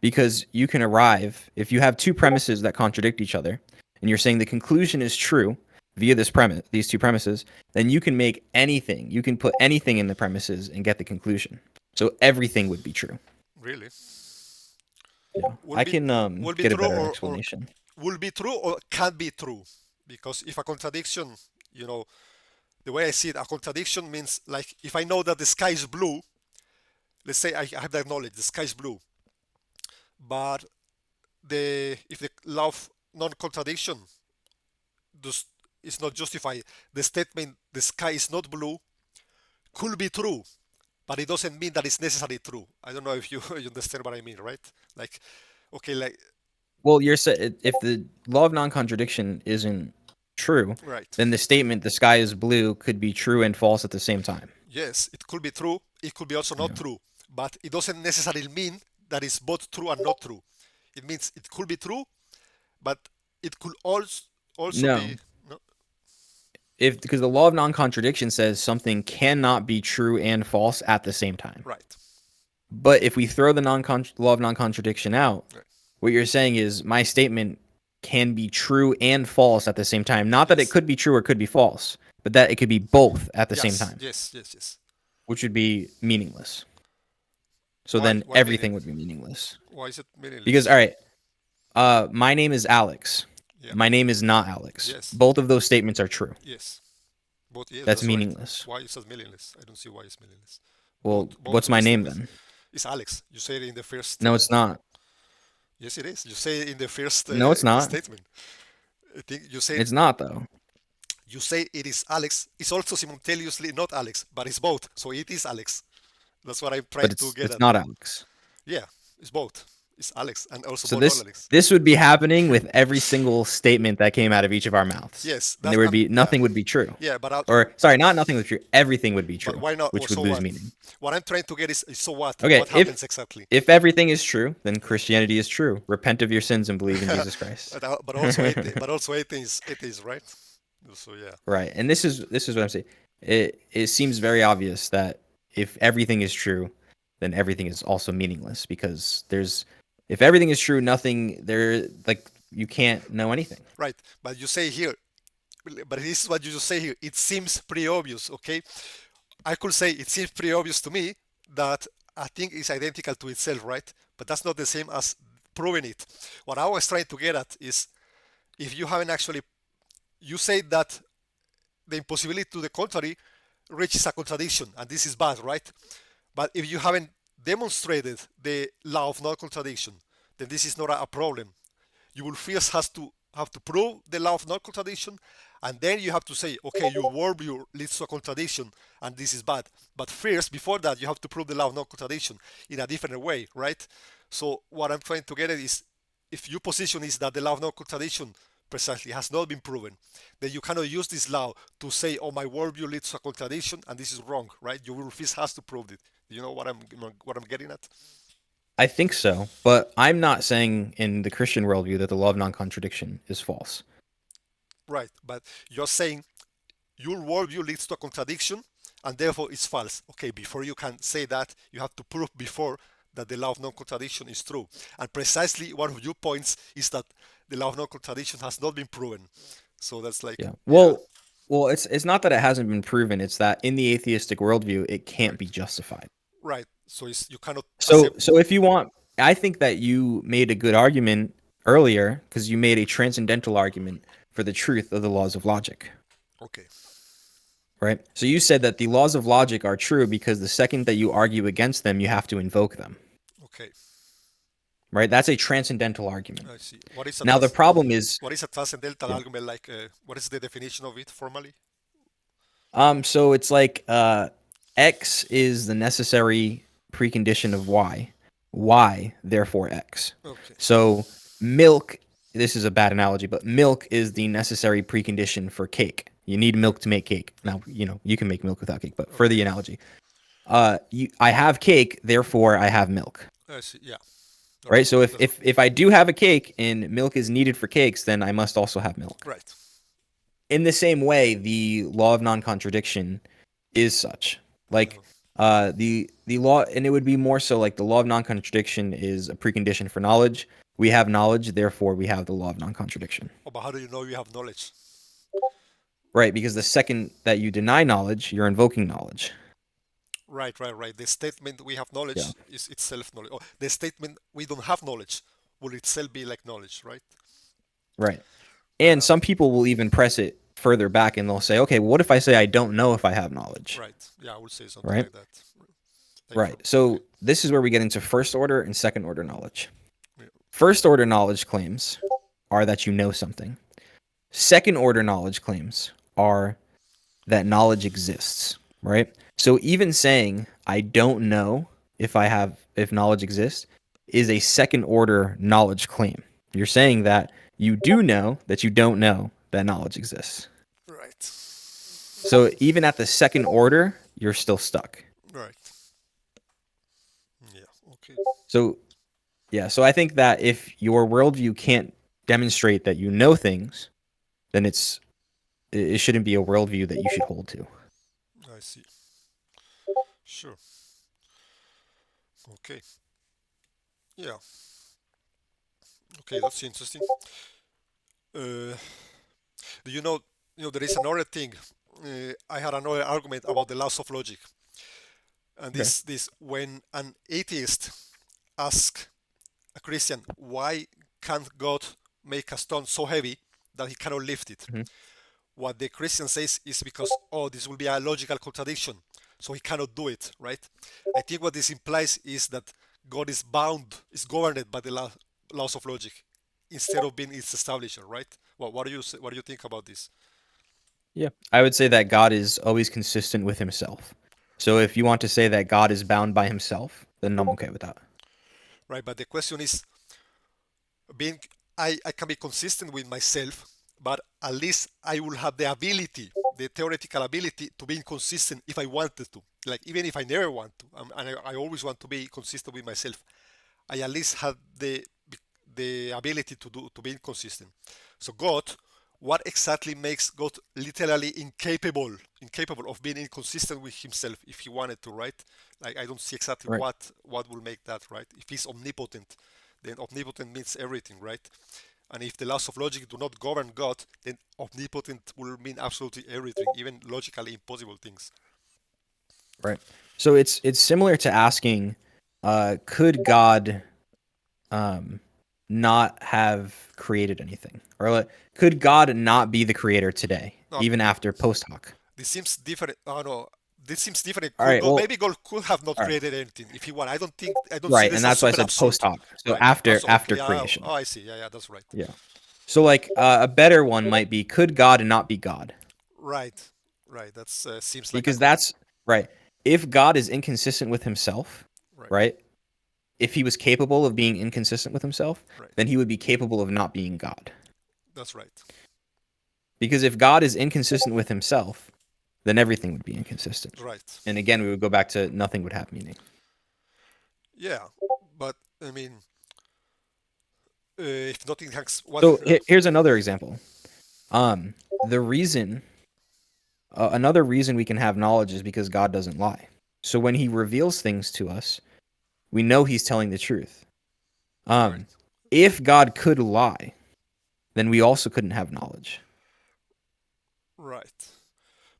Because you can arrive, if you have two premises that contradict each other, and you're saying the conclusion is true via these two premises, then you can make anything, you can put anything in the premises and get the conclusion. So everything would be true. Really? Yeah. Will I be can will be get a true better or explanation. will be true or can be true? Because if a contradiction, you know, the way I see it, a contradiction means like if I know that the sky is blue, let's say I have that knowledge, the sky is blue, but the if the law of non-contradiction does is not justified, the statement the sky is not blue could be true, but it doesn't mean that it's necessarily true. I don't know if you, you understand what I mean, right? Like, okay, like, Well, you're if the law of non-contradiction isn't true, right. then the statement "the sky is blue" could be true and false at the same time. Yes, it could be true. It could be also not Yeah. true. But it doesn't necessarily mean that it's both true and not true. It means it could be true, but it could also No, be no. if because the law of non-contradiction says something cannot be true and false at the same time. Right. But if we throw the law of non-contradiction out, Right. what you're saying is my statement can be true and false at the same time. Not that it Yes. could be true or could be false, but that it could be both at the same Yes. time, Yes. Yes. Yes. which would be meaningless. So Why? then Why everything would meaningless? be meaningless. Why is it Because meaningless? all right, my name is Alex. Yeah. My name is not Alex. Yes. Both of those statements are true. Yes. Both. Yes. That's That's right. meaningless. Why is it meaningless? I don't see why it's meaningless. Both. Well, Both what's of the my name statements. then? It's Alex. You say it in the first. No, it's not. Yes, it is. You say it in the first No, it's not. statement. I think It's not though. you say it is Alex. It's also simultaneously not Alex, but it's both. So it is Alex. That's what I'm trying But to get it's at. not Alex. Yeah, it's both. It's Alex and also So both not Alex. this would be happening with every single statement that came out of each of our mouths. Yes, And that's there would be yeah, nothing would be true. yeah. Or sorry, not nothing would be true. Everything would be but true, why not? Or which would so lose what? meaning. What I'm trying to get is so what? Okay, What happens exactly? if everything is true, then Christianity is true. Repent of your sins and believe in Jesus Christ. But also it is right. So yeah, Right. And this is what I'm saying. It seems very obvious that if everything is true, then everything is also meaningless because there's if everything is true, nothing there like you can't know anything. right. But you say here but this is what you just say here. It seems pretty obvious, okay? I could say it seems pretty obvious to me that a thing is identical to itself, right? But that's not the same as proving it. What I was trying to get at is if you haven't actually, you say that the impossibility to the contrary reaches a contradiction, and this is bad, right? But if you haven't demonstrated the law of non-contradiction, then this is not a problem. You will first have to prove the law of non-contradiction, and then you have to say, okay, your worldview leads to a contradiction, and this is bad. But first, before that, you have to prove the law of non-contradiction in a different way, right? So what I'm trying to get at is, if your position is that the law of non-contradiction precisely has not been proven, then you cannot use this law to say, oh, my worldview leads to a contradiction, and this is wrong, right? Your will first has to prove it. You know what I'm getting at? I think so, but I'm not saying in the Christian worldview that the law of non-contradiction is false. Right, but you're saying your worldview leads to a contradiction and therefore it's false. Okay, before you can say that, you have to prove before that the law of non-contradiction is true. And precisely one of your points is that the law of non-contradiction has not been proven. So that's like, Yeah. yeah, Well, it's not that it hasn't been proven. It's that in the atheistic worldview, it can't be right, justified. right. So you cannot So, accept, so if you want, I think that you made a good argument earlier because you made a transcendental argument for the truth of the laws of logic, okay, right? So you said that the laws of logic are true because the second that you argue against them, you have to invoke them, okay, right? That's a transcendental argument. I see. Now the problem is, What is a transcendental yeah. argument like? What is the definition of it formally? So it's like X is the necessary precondition of Y. Y, therefore X. Okay, So milk, this is a bad analogy, but milk is the necessary precondition for cake. You need milk to make cake. Now, you can make milk without cake, but for okay, the analogy, I have cake, therefore I have milk. I see. Yeah, all Right? right. So if, That's if if I do have a cake and milk is needed for cakes, then I must also have milk. right. In the same way, the law of non-contradiction is such. Like Uh-huh. the law, and it would be more so like the law of non-contradiction is a precondition for knowledge. We have knowledge, therefore we have the law of non-contradiction. Oh, but how do you know you have knowledge? Right, because the second that you deny knowledge, you're invoking knowledge. Right, right, right. The statement we have Yeah. knowledge is itself knowledge. Oh, the statement we don't have knowledge will itself be like knowledge, right? Right. And Uh, some people will even press it further back and they'll say, okay, what if I say I don't know if I have knowledge? right. Yeah, I would say something Right? like that. Like Right. from okay. So this is where we get into first order and second order knowledge. Yeah. First order knowledge claims are that you know something. Second order knowledge claims are that knowledge exists, right? So even saying I don't know if knowledge exists is a second order knowledge claim. You're saying that you do know that you don't know that knowledge exists. Right. So even at the second order, you're still stuck. Right. Yeah. Okay. So yeah, so I think that if your worldview can't demonstrate that you know things, then it shouldn't be a worldview that you should hold to. I see. Sure. Okay. Yeah. Okay, that's interesting. Uh, do you know? You know, there is another thing. I had another argument about the laws of logic, and Okay. this when an atheist asks a Christian, why can't God make a stone so heavy that he cannot lift it? Hmm. What the Christian says is because, oh, this will be a logical contradiction, so he cannot do it, right? I think what this implies is that God is bound, is governed by the laws of logic instead of being its establisher, right? What do you say, what do you think about this? Yeah. I would say that God is always consistent with himself. So Right, if you want to say that God is bound by himself, then I'm okay with that. right. But the question is, being I can be consistent with myself, but at least I will have the ability, the theoretical ability to be inconsistent if I wanted to. Like even if I never want to, and I always want to be consistent with myself, I at least have the ability to be inconsistent. So God, what exactly makes God literally incapable of being inconsistent with himself if he wanted to, right? Like I don't see exactly Right. what will make that, right? If he's omnipotent, then omnipotent means everything, right? And if the laws of logic do not govern God, then omnipotent will mean absolutely everything, even logically impossible things. Right. So it's similar to asking, could God um, not have created anything, or could God not be the creator today, No, even after post hoc? this seems different. Oh no, this seems different. All Could right. God, Well, maybe God could have not all right. created anything if he wanted. I don't see Right, this and as that's why I super said absurd. post hoc. So Right. after Also, okay. after Yeah. creation. Oh, I see. Yeah, yeah, that's right. Yeah. So like a better one might be, could God not be God? Right. Right. That's seems like a Because good. that's right. If God is inconsistent with himself, Right. right? If he was capable of being inconsistent with himself, Right. then he would be capable of not being God. That's right. Because if God is inconsistent with himself, then everything would be inconsistent. Right. And again, we would go back to nothing would have meaning. Yeah. But I mean, if nothing has what? So here's another example. The reason, another reason we can have knowledge is because God doesn't lie. So when he reveals things to us, we know he's telling the truth. Right. Um, if God could lie, then we also couldn't have knowledge Right.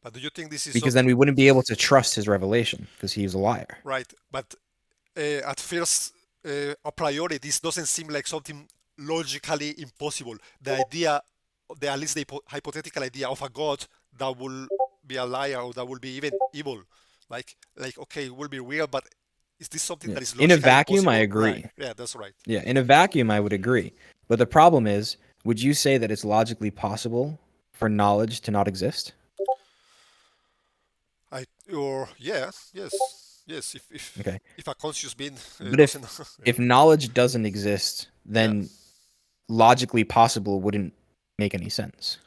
But do you think this is because something? then we wouldn't be able to trust his revelation because he's a liar. Right. But at first, a priori, this doesn't seem like something logically impossible. The idea, at least the hypothetical idea of a God that will be a liar or that will be even evil, okay, it will be real, but is this something Yeah. that is In a logically vacuum, I possible? Right. agree. Yeah, that's right. Yeah, in a vacuum, I would agree. But the problem is, would you say that it's logically possible for knowledge to not exist? Or yeah, yes. Okay. If a conscious being But if doesn't, yeah, if knowledge doesn't exist, yeah. then logically possible wouldn't make any sense.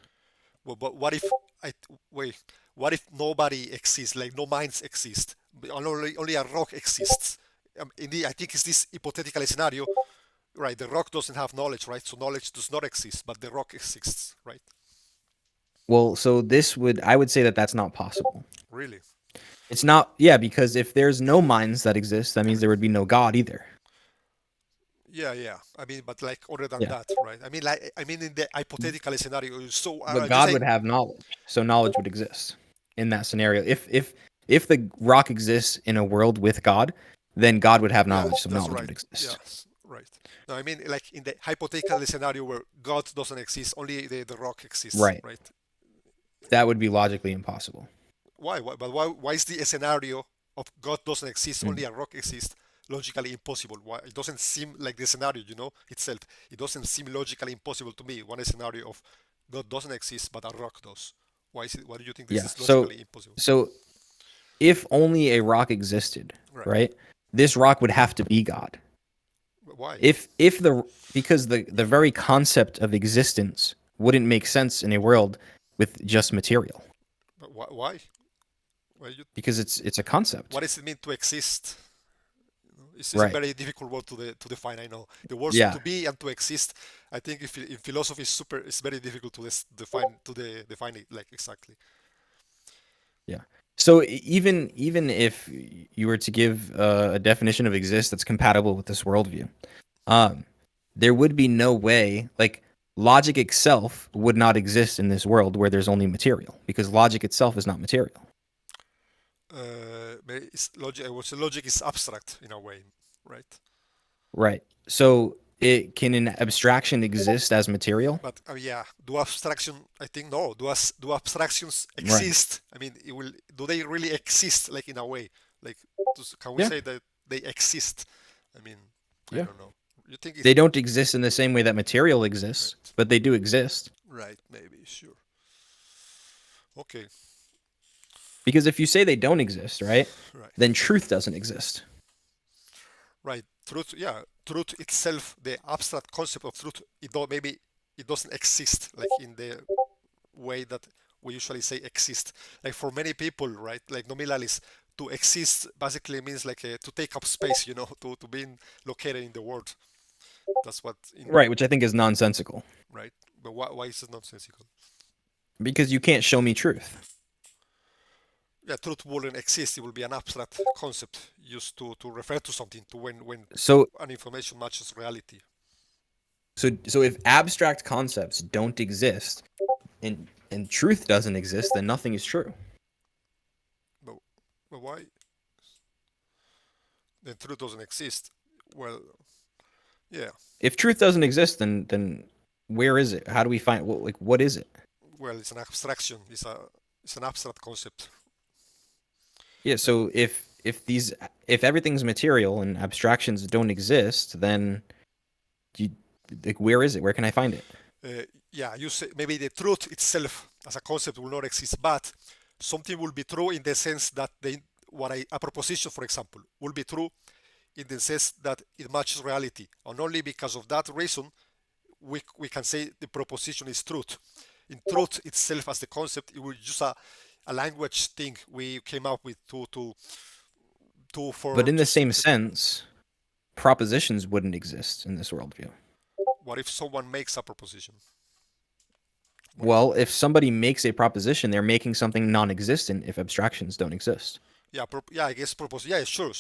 Well, but what if I wait? What if nobody exists? Like no minds exist. Only a rock exists. Indeed, I think it's this hypothetical scenario, right? The rock doesn't have knowledge, right? So knowledge does not exist, but the rock exists, right? Well, so I would say that that's not possible. Really? It's not, yeah, because if there's no minds that exist, that means there would be no God either. Yeah, yeah. I mean, but like other than Yeah. that, right? I mean, in the hypothetical scenario. So But are you God saying? would have knowledge, so knowledge would exist in that scenario. If the rock exists in a world with God, then God would have Yeah, knowledge, so that's knowledge right. would exist. Yes, right. No, I mean, like in the hypothetical scenario where God doesn't exist, only the rock exists, Right. right? That would be logically impossible. Why? But why is the scenario of God doesn't exist, Mm. only a rock exists, logically impossible? Why? It doesn't seem like the scenario, itself. It doesn't seem logically impossible to me. One scenario of God doesn't exist, but a rock does. Why is it? Why do you think this Yeah. is So logically impossible? so if only a rock existed, Right. right? This rock would have to be God. But why? If the because the very concept of existence wouldn't make sense in a world with just material But why? Why you? because it's a concept. What does it mean to exist? It's a Right. very difficult word to define. I know the words Yeah. to be and to exist. I think if in philosophy it's very difficult to define it like exactly. Yeah. So even if you were to give a definition of exist that's compatible with this worldview, um, there would be no way, like logic itself would not exist in this world where there's only material because logic itself is not material. But it's logic. I would say logic is abstract in a way, right? Right. So it can an abstraction exist as material? But yeah, do abstraction? I think no. Do abstractions Right. exist? I mean, it will. Do they really exist? Like in a way, like can we Yeah. say that they exist? I mean, I Yeah. don't know. You think it's They don't exist in the same way that material exists, right? but they do exist. Right? Maybe. Sure. Okay. Because if you say they don't exist, right, Right. then truth doesn't exist. Right. Truth. Yeah. Truth itself, the abstract concept of truth, maybe it doesn't exist like in the way that we usually say exist. Like for many people, right? Like nominalists, to exist basically means like to take up space, to being located in the world. That's what in Right, which I think is nonsensical. right. But why is it nonsensical? Because you can't show me truth. Yeah, truth wouldn't exist. It will be an abstract concept used to refer to something to when So an information matches reality. So if abstract concepts don't exist and truth doesn't exist, then nothing is true. But, but why? The truth doesn't exist. Well, yeah. If truth doesn't exist, then where is it? How do we find what is it? Well, it's an abstraction. It's an abstract concept. Yeah, Like, so if everything's material and abstractions don't exist, then you like where is it? Where can I find it? uh, yeah, you say maybe the truth itself as a concept will not exist, but something will be true in the sense that a proposition, for example, will be true in the sense that it matches reality, and only because of that reason we can say the proposition is truth. In truth itself as the concept, it was just a language thing we came up with to But for in the to same sense, propositions wouldn't exist in this worldview. what if someone makes a proposition? What if Well, if somebody makes a proposition, they're making something non-existent if abstractions don't exist. yeah, yeah, I guess yeah, sure.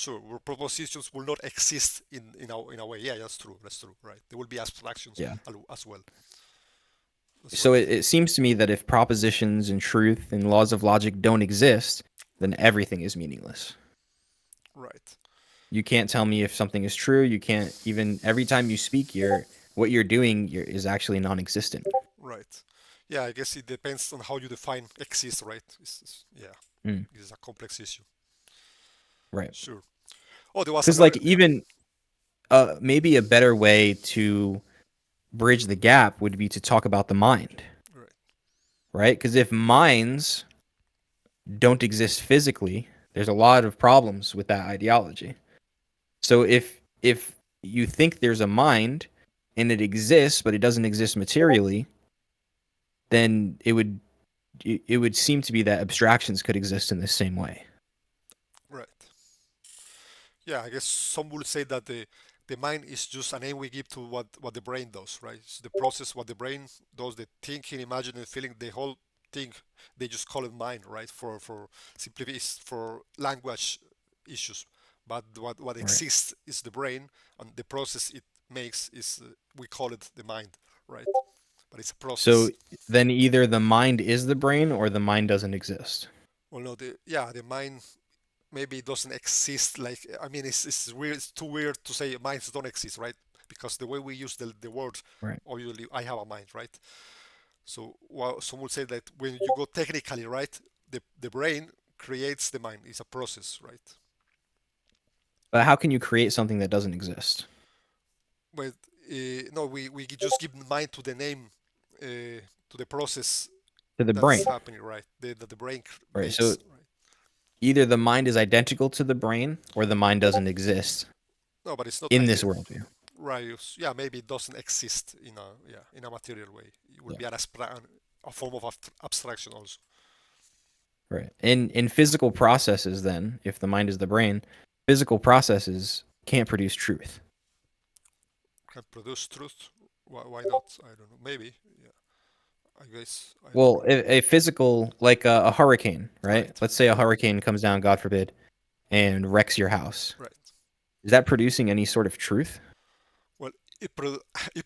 Propositions will not exist in a way. Yeah, that's true, right? There will be abstractions Yeah. as well. That's So right. it seems to me that if propositions and truth and laws of logic don't exist, then everything is meaningless. Right. You can't tell me if something is true. You can't even every time you speak, what you're doing is actually non-existent. Right. Yeah, I guess it depends on how you define exist, right? Yeah, Mm, it's a complex issue. right. Sure. Oh, there was Because another. like even maybe a better way to bridge the gap would be to talk about the mind, Right. right? Because if minds don't exist physically, there's a lot of problems with that ideology. So if you think there's a mind and it exists but it doesn't exist materially, then it would seem to be that abstractions could exist in the same way. Right. Yeah, I guess some will say that the mind is just a name we give to what the brain does, right? It's the process what the brain does, the thinking, imagining, feeling, the whole thing. They just call it mind, right? For simply is for language issues. But what Right. exists is the brain, and the process it makes is we call it the mind, right? But it's a So process. then either the mind is the brain or the mind doesn't exist. Well, no, the mind maybe it doesn't exist. Like I mean, it's weird. It's too weird to say minds don't exist, right? Because the way we use the word, Right. obviously, I have a mind, right? So well, some would say that when you go technically, right, the brain creates the mind. It's a process, right? But how can you create something that doesn't exist? But no, we just give mind to the name, to the process To the that's brain, happening, right? That the brain right? So makes, right? either the mind is identical to the brain or the mind doesn't exist No, but it's not in this worldview. right. Yeah, maybe it doesn't exist in a material way. It will Yeah. be a form of abstraction also. Right. In physical processes, then, if the mind is the brain, physical processes can't produce truth. Can produce truth. Why not? I don't know. Maybe. Yeah. I guess I don't Well, know. a physical, like a hurricane, right? Right. Let's say a hurricane comes down, God forbid, and wrecks your house. Right. Is that producing any sort of truth? Well, it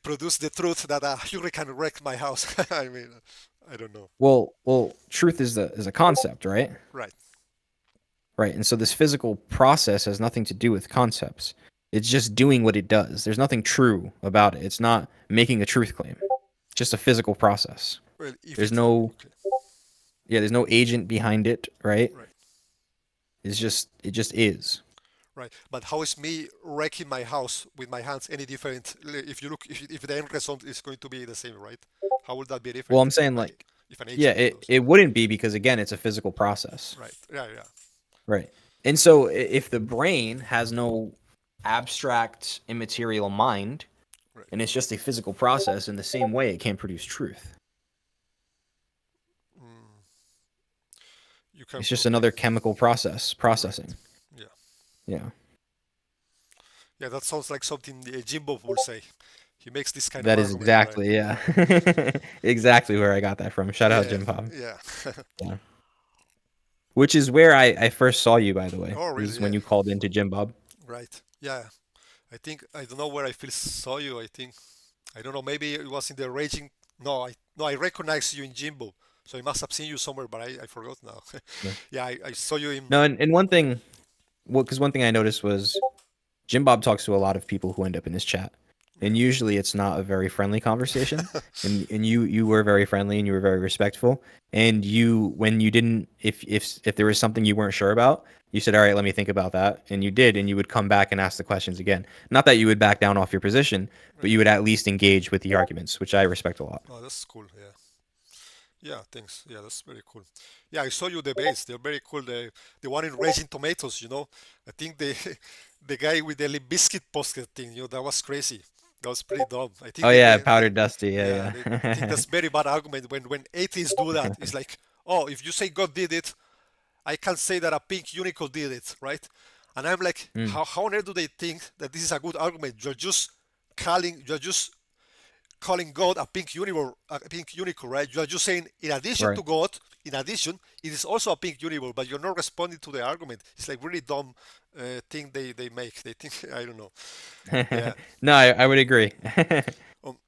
produced the truth that a hurricane wrecked my house. I mean, I don't know. Well, truth is a concept, right? Right. Right. And so this physical process has nothing to do with concepts. It's just doing what it does. There's nothing true about it. It's not making a truth claim. It's just a physical process. Well, if There's it no okay. there's no agent behind it, right? Right. It just is. Right. But how is me wrecking my house with my hands any different? If you look, if the end result is going to be the same, right? How would that be Well, different I'm saying like if an yeah, agent it, does? it wouldn't be because again, it's a physical process. Right. Yeah. Yeah. Right. And so if the brain has no abstract immaterial mind Right. and it's just a physical process in the same way it can't produce truth. Mm, you can. It's just Okay. another chemical Right. processing. Yeah. Yeah. Yeah. That sounds like something Jimbo would say. He makes this kind of That is argument, right? exactly, yeah. Exactly where I got that from. Shout out Yeah. Jim Bob. Yeah. Yeah. Which is where I first saw you, by the way. Oh, really? Is when Yeah. you called into Jim Bob. Right. Yeah. I think I don't know where I first saw you. I think. I don't know. Maybe it was in the raging. No, I recognized you in Jimbo, so I must have seen you somewhere, but I forgot now. Yeah. Yeah, I saw you in. No, and one thing, well, because one thing I noticed was Jim Bob talks to a lot of people who end up in his chat, Yeah. and usually it's not a very friendly conversation. And you were very friendly and you were very respectful. And you, when you didn't, if there was something you weren't sure about, you said, "All right, let me think about that," and you did, and you would come back and ask the questions again. Not that you would back down off your position, but Right. you would at least engage with the arguments, which I respect a lot. Oh, that's cool. Yeah. Yeah, thanks. Yeah, that's very cool. Yeah, I saw you debates. They're very cool. The one in Raging Tomatoes, I think the the guy with the Limp Bizkit poster thing, that was crazy. That was pretty dumb. I Oh think yeah, powdered dusty. yeah, Yeah, I think yeah. that's very bad argument when atheists do that. It's like, oh, if you say God did it, I can't say that a pink unicorn did it, right? And I'm like, Mm, how on earth do they think that this is a good argument? You're just calling God a pink unicorn, right? You are just saying, in addition right. to God, in addition, it is also a pink unicorn, but you're not responding to the argument. It's like really dumb thing they make. They think I don't know. Yeah. No, I would agree.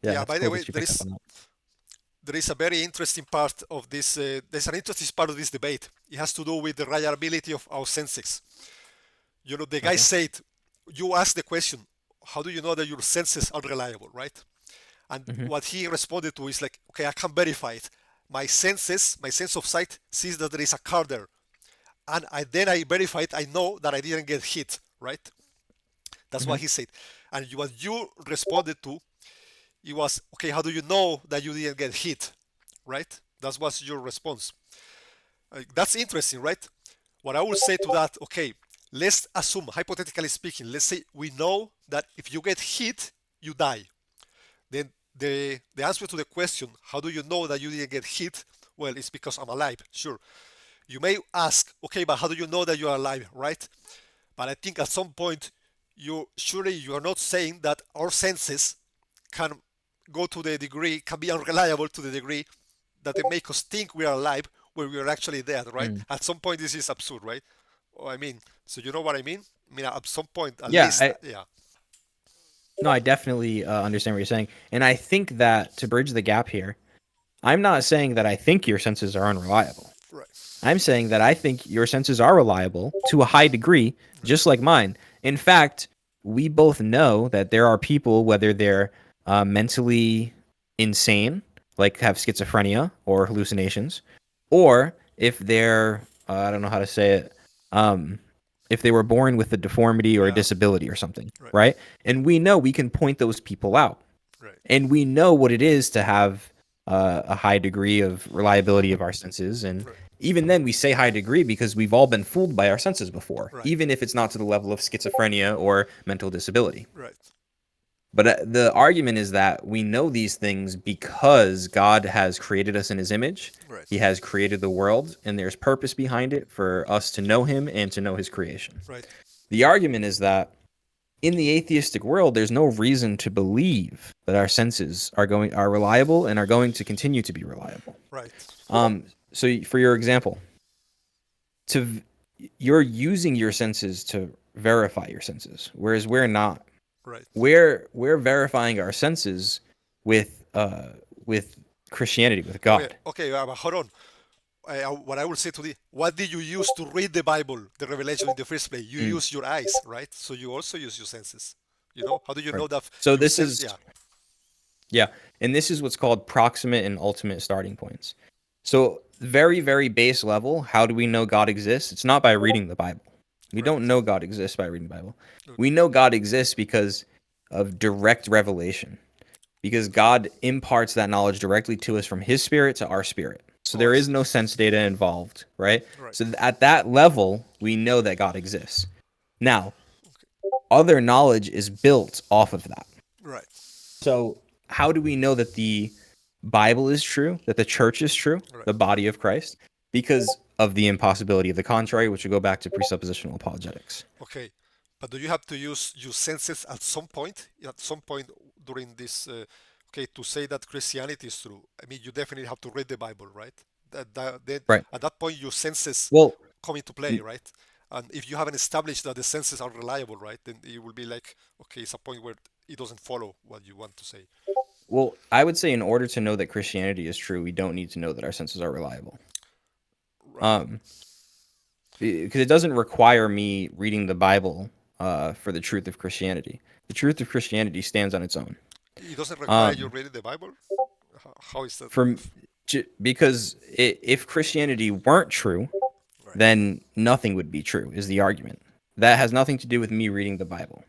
Yeah, Yeah. it's By the cool way, that you there picked up is on that. there is a very interesting part of this. There's an interesting part of this debate. It has to do with the reliability of our senses. The guy Okay. said, you ask the question, how do you know that your senses are reliable, right? And Hmm. what he responded to is like, okay, I can verify it. My sense of sight sees that there is a car there. And then I verify it. I know that I didn't get hit, right? That's Hmm. what he said. And what you responded to, it was, okay, how do you know that you didn't get hit, right? That was your response. That's interesting, right? What I will say to that, okay, let's assume, hypothetically speaking, let's say we know that if you get hit, you die. Then the answer to the question, how do you know that you didn't get hit? Well, it's because I'm alive, sure. You may ask, okay, but how do you know that you are alive, right? But I think at some point, you are not saying that our senses can can be unreliable to the degree that they make us think we are alive when we are actually dead, right? Mm. At some point, this is absurd, right? Oh, I mean, so you know what I mean? I mean, at some point, at Yeah, least, yeah, no, I definitely understand what you're saying, and I think that to bridge the gap here, I'm not saying that I think your senses are unreliable. right, I'm saying that I think your senses are reliable to a high degree, right, just like mine. In fact, we both know that there are people, whether they're mentally insane, like have schizophrenia or hallucinations, or if they're, I don't know how to say it, um, if they were born with a deformity or a yeah, disability or something, right, right? And we know we can point those people out, right, and we know what it is to have a high degree of reliability of our senses. And right, even then, we say high degree because we've all been fooled by our senses before, right, even if it's not to the level of schizophrenia or mental disability. right, But the argument is that we know these things because God has created us in his image. right, He has created the world, and there's purpose behind it for us to know him and to know his creation. right, The argument is that in the atheistic world, there's no reason to believe that our senses are reliable and are going to continue to be reliable. right, So for your example, to you're using your senses to verify your senses, whereas we're not. right. We're verifying our senses with Christianity, with Okay, God. okay, but hold on. What I will say today, what did you use to read the Bible, the Revelation in the first place? You Mm, use your eyes, right? So you also use your senses. How do you right. know that So your this sense? is Yeah, yeah, and this is what's called proximate and ultimate starting points. So very very base level, how do we know God exists? It's not by reading the Bible. We don't right. know God exists by reading the Bible. We Okay, know God exists because of direct revelation. Because God imparts that knowledge directly to us from his spirit to our spirit. So oh, I there is see. no sense data involved, right? Right, So at that level, we know that God exists. Now, okay, other knowledge is built off of that. right, So, how do we know that the Bible is true, that the church is true, right. the body of Christ? Because of the impossibility of the contrary, which would go back to presuppositional apologetics. Okay, but do you have to use your senses at some point? At some point during this, okay, to say that Christianity is true. I mean, you definitely have to read the Bible, right? Then Right. at that point, your senses Well, come into play, right? And if you haven't established that the senses are reliable, right, then it will be like, okay, it's a point where it doesn't follow what you want to say. Well, I would say in order to know that Christianity is true, we don't need to know that our senses are reliable. Right. Um, because it doesn't require me reading the Bible for the truth of Christianity. The truth of Christianity stands on its own. It doesn't require you Um, reading the Bible. How is that? from because if Christianity weren't true, Right. then nothing would be true. Is the argument that has nothing to do with me reading the Bible.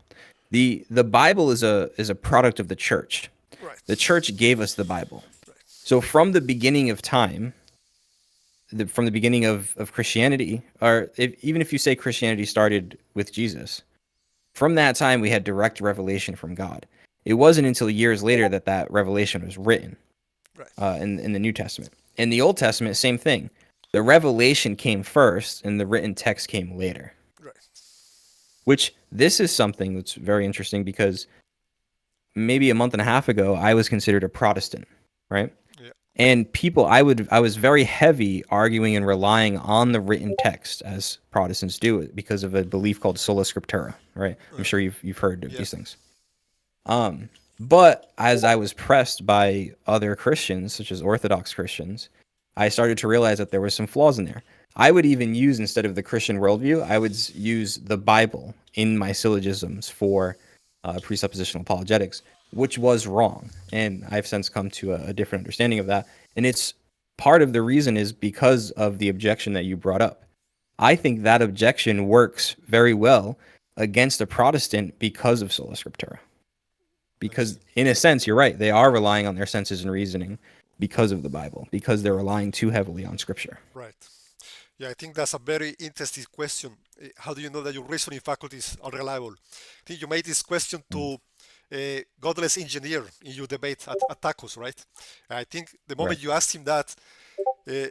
The Bible is a product of the church. Right. The church gave us the Bible. Right. So from the beginning of time, from the beginning of Christianity, or even if you say Christianity started with Jesus, from that time we had direct revelation from God. It wasn't until years later that that revelation was written Right. in the New Testament. In the Old Testament, same thing. The revelation came first, and the written text came later. Right. Which this is something that's very interesting because maybe a month and a half ago, I was considered a Protestant, right? Yeah. And I was very heavy arguing and relying on the written text as Protestants do it because of a belief called sola scriptura, right? I'm sure you've heard of Yeah. these things. But as I was pressed by other Christians, such as Orthodox Christians, I started to realize that there were some flaws in there. I would even use, instead of the Christian worldview, I would use the Bible in my syllogisms for presuppositional apologetics, which was wrong. And I've since come to a different understanding of that. And it's part of the reason is because of the objection that you brought up. I think that objection works very well against a Protestant because of sola scriptura. Because, in a sense, you're right. They are relying on their senses and reasoning because of the Bible, because they're relying too heavily on Scripture. Right. Yeah, I think that's a very interesting question. How do you know that your reasoning faculties are reliable? I think you made this question to a godless engineer in your debate at Tacos, right? I think the Right. moment you asked him that,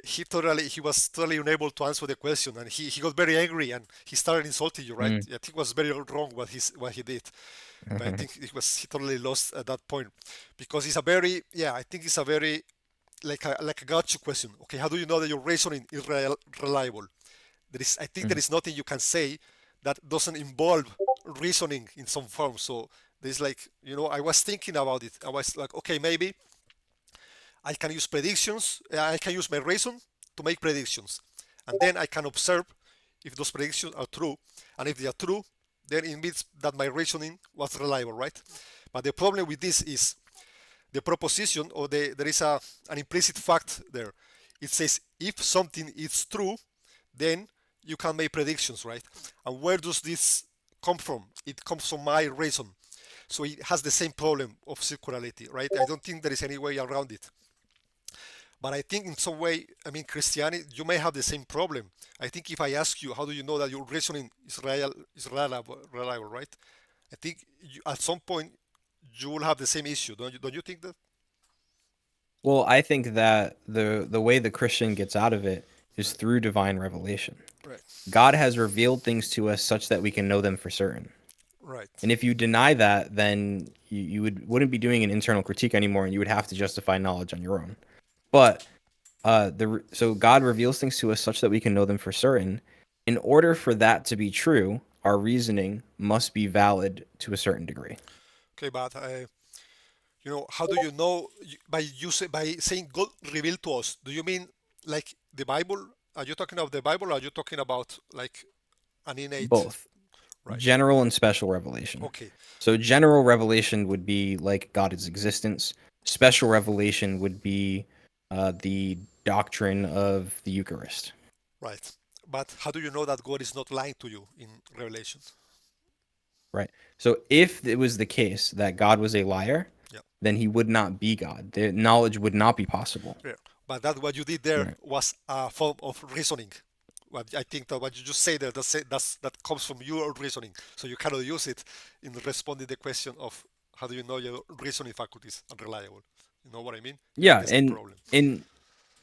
he was totally unable to answer the question, and he got very angry and he started insulting you, right? Mm. I think it was very wrong what he did, but I think he totally lost at that point because it's a very I think it's a very like a gotcha question. Okay, how do you know that your reasoning is reliable? I think there is nothing you can say that doesn't involve reasoning in some form. So there's I was thinking about it. I was like, okay, maybe I can use predictions. I can use my reason to make predictions, and then I can observe if those predictions are true, and if they are true, then it means that my reasoning was reliable, right? But the problem with this is the proposition, or there is an implicit fact there. It says if something is true, then you can make predictions, right? And where does this come from? It comes from my reason. So it has the same problem of circularity, right? I don't think there is any way around it. But I think in some way, I mean, Christianity, you may have the same problem. I think if I ask you, how do you know that your reasoning is reliable, right? I think at some point you will have the same issue, don't you? Don't you think that? Well, I think that the way the Christian gets out of it is Right, through divine revelation. right, God has revealed things to us such that we can know them for certain. right, And if you deny that, then you wouldn't be doing an internal critique anymore, and you would have to justify knowledge on your own. But so God reveals things to us such that we can know them for certain. In order for that to be true, our reasoning must be valid to a certain degree. okay, but how do you know by saying God revealed to us? Do you mean like the Bible? Are you talking about the Bible, or are you talking about like an innate? Both Right. general and special revelation. Okay. So general revelation would be like God's existence. Special revelation would be the doctrine of the Eucharist. Right. But how do you know that God is not lying to you in Revelation? Right. So if it was the case that God was a liar, Yeah. then he would not be God. The knowledge would not be possible. Yeah. But that what you did there Right. was a form of reasoning. What I think that what you just say there, that comes from your reasoning. So you cannot use it in responding the question of how do you know your reasoning faculties are reliable. You know what I mean? You have Yeah, the same and problem.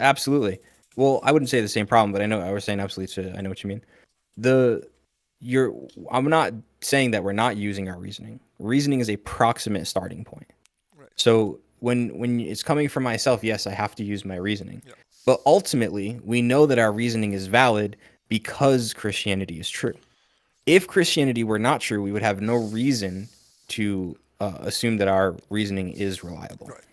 absolutely. Well, I wouldn't say the same problem, but I was saying absolutely. So I know what you mean. The you're I'm not saying that we're not using our reasoning. Reasoning is a proximate starting point. Right. So when it's coming from myself, yes, I have to use my reasoning. Yeah. But ultimately, we know that our reasoning is valid because Christianity is true. If Christianity were not true, we would have no reason to assume that our reasoning is reliable. Right.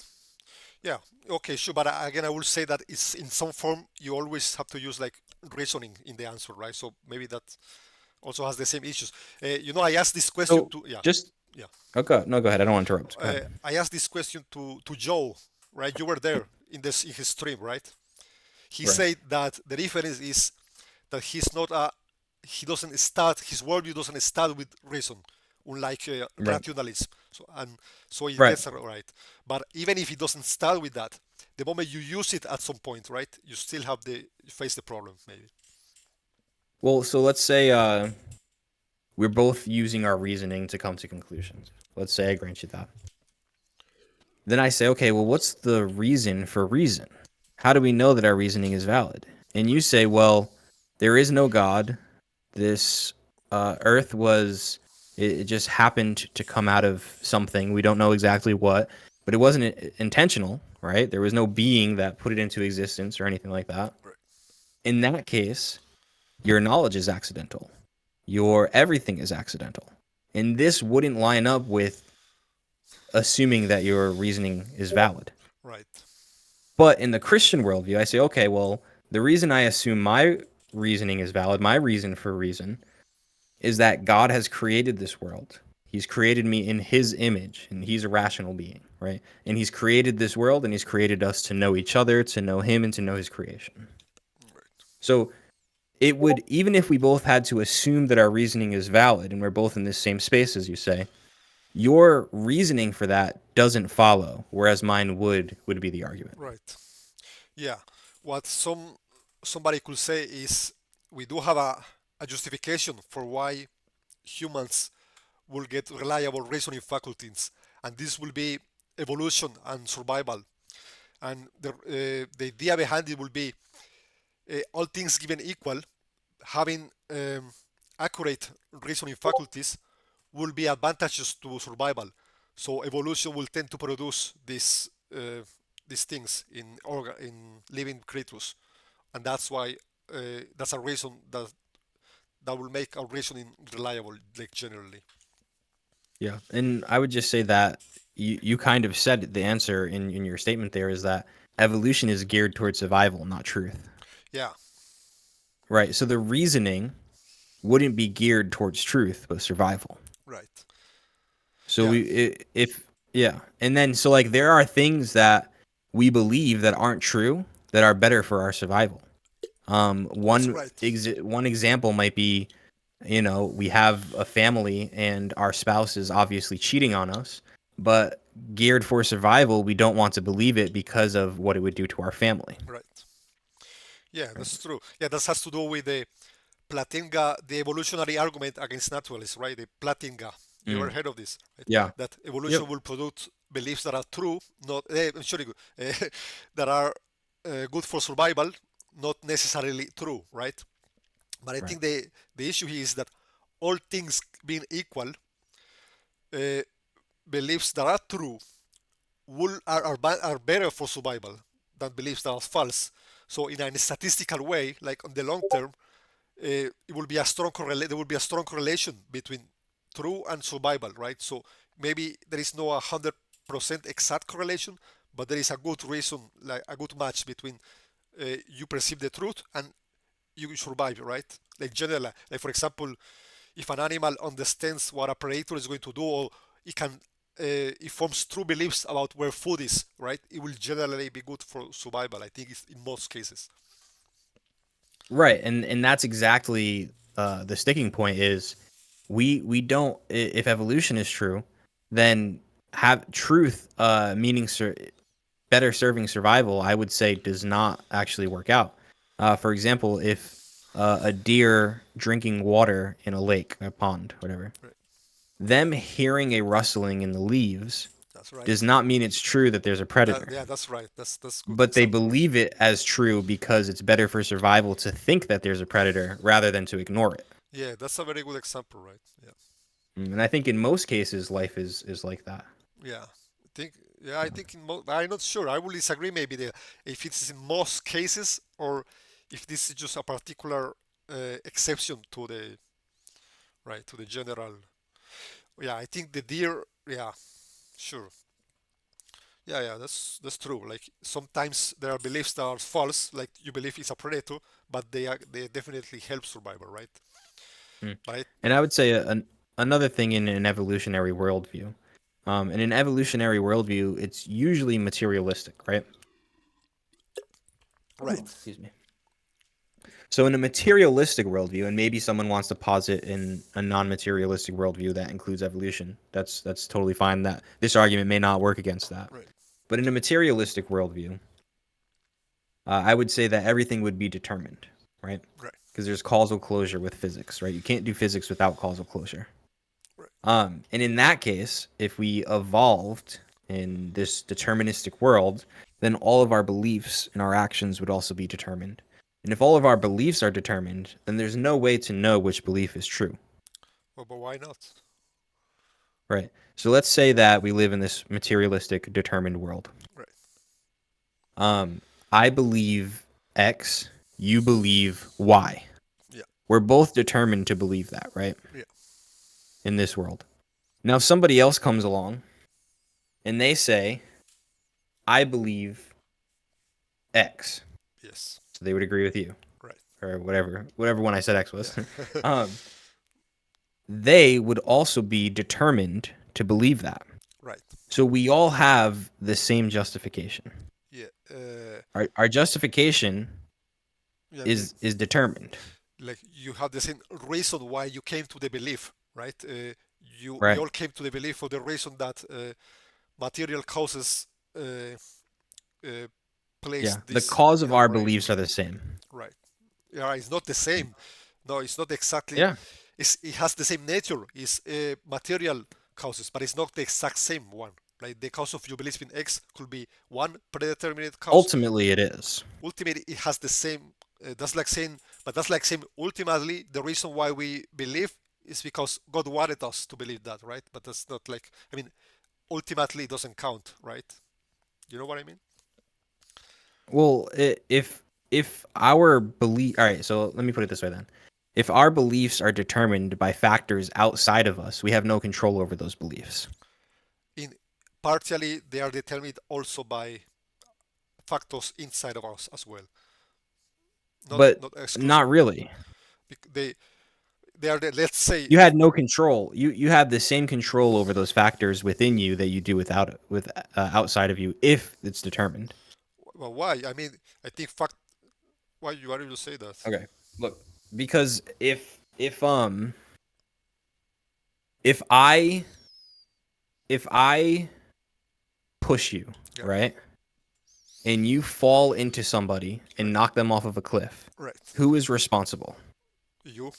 Yeah, okay, sure, but again, I will say that it's in some form you always have to use like reasoning in the answer, right? So maybe that also has the same issues. I asked this question So to yeah, just yeah. okay, no, go ahead. I don't want to interrupt. Go ahead. I asked this question to Joe, right? You were there in his stream, right? He Right. said that the difference is that he doesn't start his worldview doesn't start with reason, unlike Right. rationalism. So he Right. gets it right. But even if he doesn't start with that, the moment you use it at some point, right, you still have the you face the problem maybe. Well, so let's say we're both using our reasoning to come to conclusions. Let's say I grant you that. Then I say, okay, well, what's the reason for reason? How do we know that our reasoning is valid? And you Right, say, well, there is no God. This earth was, it just happened to come out of something. We don't know exactly what, but it wasn't intentional, right? There was no being that put it into existence or anything like that. right, In that case, your knowledge is accidental. Your everything is accidental. And this wouldn't line up with assuming that your reasoning is valid. right, But in the Christian worldview, I say, okay, well, the reason I assume my reasoning is valid, my reason for reason, is that God has created this world. He's created me in his image, and he's a rational being, right? And he's created this world, and he's created us to know each other, to know him, and to know his creation. right, So it would, even if we both had to assume that our reasoning is valid and we're both in this same space, as you say, your reasoning for that doesn't follow, whereas mine would be the argument. right. Yeah. What somebody could say is we do have a justification for why humans will get reliable reasoning faculties, and this will be evolution and survival. And the idea behind it will be all things given equal, having accurate reasoning faculties will be advantageous to survival. So evolution will tend to produce these things in living creatures, and that's why that's a reason that will make our reasoning reliable, like generally. Yeah. And I would just say that you kind of said the answer in your statement there is that evolution is geared towards survival, not truth. Yeah, Right. So the reasoning wouldn't be geared towards truth, but survival. right. So Yeah, if yeah, and then so like there are things that we believe that aren't true that are better for our survival. that's right. One example might be, we have a family and our spouse is obviously cheating on us, but geared for survival, we don't want to believe it because of what it would do to our family. Right. Yeah, Right. that's true. Yeah, that has to do with the Platinga, the evolutionary argument against naturalists, right? The Platinga. You ever Mm. heard of this? Right? Yeah. That evolution Yep. will produce beliefs that are true, not sorry, that are good for survival, not necessarily true, right? But I Right. think the issue here is that all things being equal, uh, beliefs that are true are better for survival than beliefs that are false. So in a statistical way, like on the long term, it will be a there will be a strong correlation between true and survival, right? So maybe there is no 100% exact correlation, but there is a good reason, like a good match between you perceive the truth and you survive, right? Like generally, like for example, if an animal understands what a predator is going to do, or it forms true beliefs about where food is, right? It will generally be good for survival. I think it's in most cases. Right. And that's exactly the sticking point is we don't if evolution is true, then have truth meaning better serving survival, I would say does not actually work out. For example, if a deer drinking water in a lake, a pond, whatever, Right. them hearing a rustling in the leaves That's does right. not mean it's true that there's a predator. Yeah, that's right. That's a good But they example. believe it as true because it's better for survival to think that there's a predator rather than to ignore it. Yeah, that's a very good example, right? Yeah, And I think in most cases, life is like that. yeah. I think I'm not sure. I will disagree. Maybe if it's in most cases or if this is just a particular exception to the right to the general. Yeah, I think the deer. Yeah, sure. Yeah, that's true. Like sometimes there are beliefs that are false, like you believe it's a predator, but they definitely help survival, right? Mm. But And I would say another thing in an evolutionary worldview. In an evolutionary worldview, it's usually materialistic, right? right, Excuse me. So in a materialistic worldview, and maybe someone wants to posit in a non-materialistic worldview that includes evolution. That's totally fine. That this argument may not work against that. right, But in a materialistic worldview, I would say that everything would be determined, right? right, Because there's causal closure with physics, right? You can't do physics without causal closure. right. And in that case, if we evolved in this deterministic world, then all of our beliefs and our actions would also be determined. And if all of our beliefs are determined, then there's no way to know which belief is true, Well, but why not? right? So let's say that we live in this materialistic determined world. Right. Um, I believe X, you believe Y. Yeah, We're both determined to believe that, right? yeah, In this world. Now, if somebody else comes along and they say, I believe X. yes, So they would agree with you, right. or whatever one I said X Yeah, was. um, they would also be determined to believe that. right. So we all have the same justification. Yeah, Our justification yeah. I mean, is determined, like you have the same reason why you came to the belief, right? We right? all came to the belief for the reason that material causes uh, place Yeah. The this cause in of our our brain, beliefs are the same. right? Yeah, it's not the same. No, it's not exactly. Yeah. It has the same nature. It's material causes, but it's not the exact same one. Like the cause of your belief in X could be one predetermined cause. Ultimately, it is. Ultimately, it has the same. That's like saying ultimately the reason why we believe is because God wanted us to believe that, right? But that's not like. I mean, ultimately it doesn't count, right? You know what I mean? Well, if our belief, all right. So let me put it this way then: if our beliefs are determined by factors outside of us, we have no control over those beliefs. In partially, they are determined also by factors inside of us as well, not But not not exclusively. really. They they are the, let's say You had no control. You have the same control over those factors within you that you do with outside of you if it's determined. well, why? I mean, I think fact. Why you are able to say that? Okay. Look, because if I push you, Yeah, right? And you fall into somebody and right, knock them off of a cliff, right. who is responsible? You,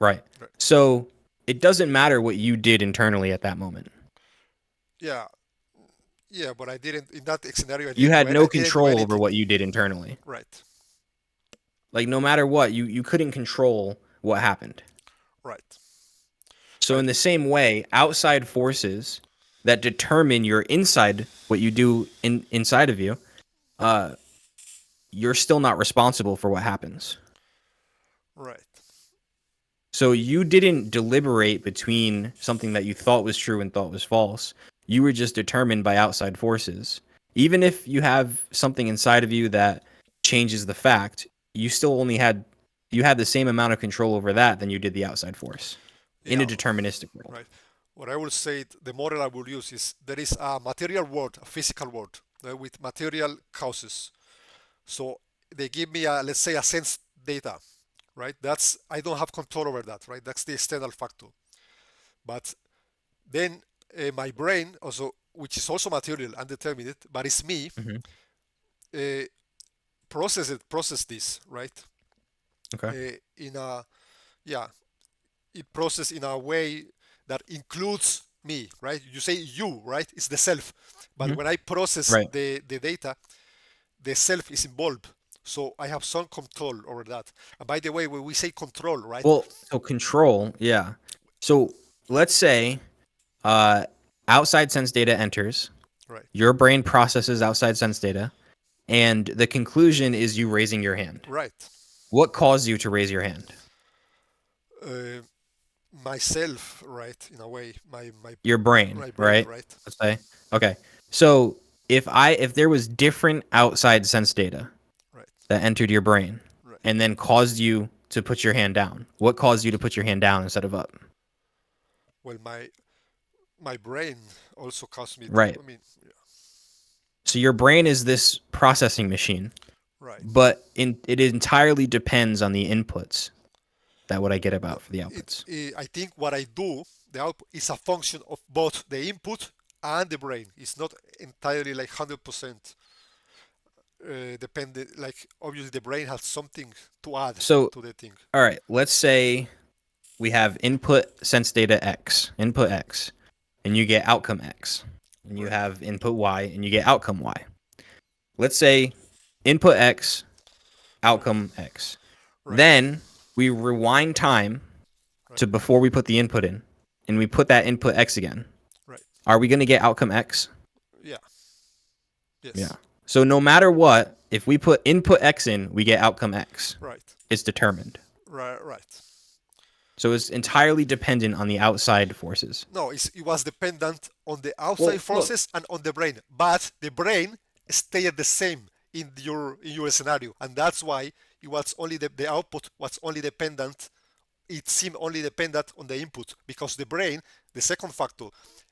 Right. right. So it doesn't matter what you did internally at that moment. Yeah, yeah. But I didn't in that scenario. You had I no didn't do control over anything. what you did internally. Right, Like no matter what, you couldn't control what happened. right, So right, in the same way, outside forces that determine your inside what you do inside of you, uh, you're still not responsible for what happens. right. So you didn't deliberate between something that you thought was true and thought was false. You were just determined by outside forces. Even if you have something inside of you that changes the fact, you had the same amount of control over that than you did the outside force in a Yeah, deterministic world. right. What I will say, the model I will use is there is a material world, a physical world, with material causes. So they give me a, let's say, a sense data, right? That's I don't have control over that, right? That's the external factor. But then my brain also, which is also material and determined, but it's me, Hmm. uh, process this, right? Okay. In a yeah, it process in a way that includes me, right? You say you, right? It's the self, but Hmm. when I process Right. the data, the self is involved. So I have some control over that. And by the way, when we say control, right? Well, so control, yeah. So let's say uh, outside sense data enters, Right. your brain processes outside sense data, and the conclusion is you raising your hand. Right. What caused you to raise your hand? Uh, Myself, right? In a way, Your brain, my brain, right? right? Let's say. Okay. So if there was different outside sense data Right. that entered your brain Right. and then caused you to put your hand down, what caused you to put your hand down instead of up? Well, my brain also caused me to. Right. I mean, yeah, So your brain is this processing machine, right. it entirely depends on the inputs. That what I get No, about for the outputs. I think what I do, the output is a function of both the input and the brain. It's not entirely like 100% dependent. Like obviously the brain has something to add So to the thing. all right, let's say we have input sense data X, input X, and you get outcome X. And you Right. have input Y and you get outcome Y. Let's say input X, Right. outcome X. Right. Then we rewind time Right. to before we put the input in, and we put that input X again. Right. Are we going to get outcome X? Yeah. Yeah. Yes. So no matter what, if we put input X in, we get outcome X. Right. It's determined. Right. Right. So it's entirely dependent on the outside forces. No, it was dependent on the outside Well, look, forces and on the brain, but the brain stayed the same in your scenario, and that's why it was only the output was only dependent. It seemed only dependent on the input because the brain, the second factor,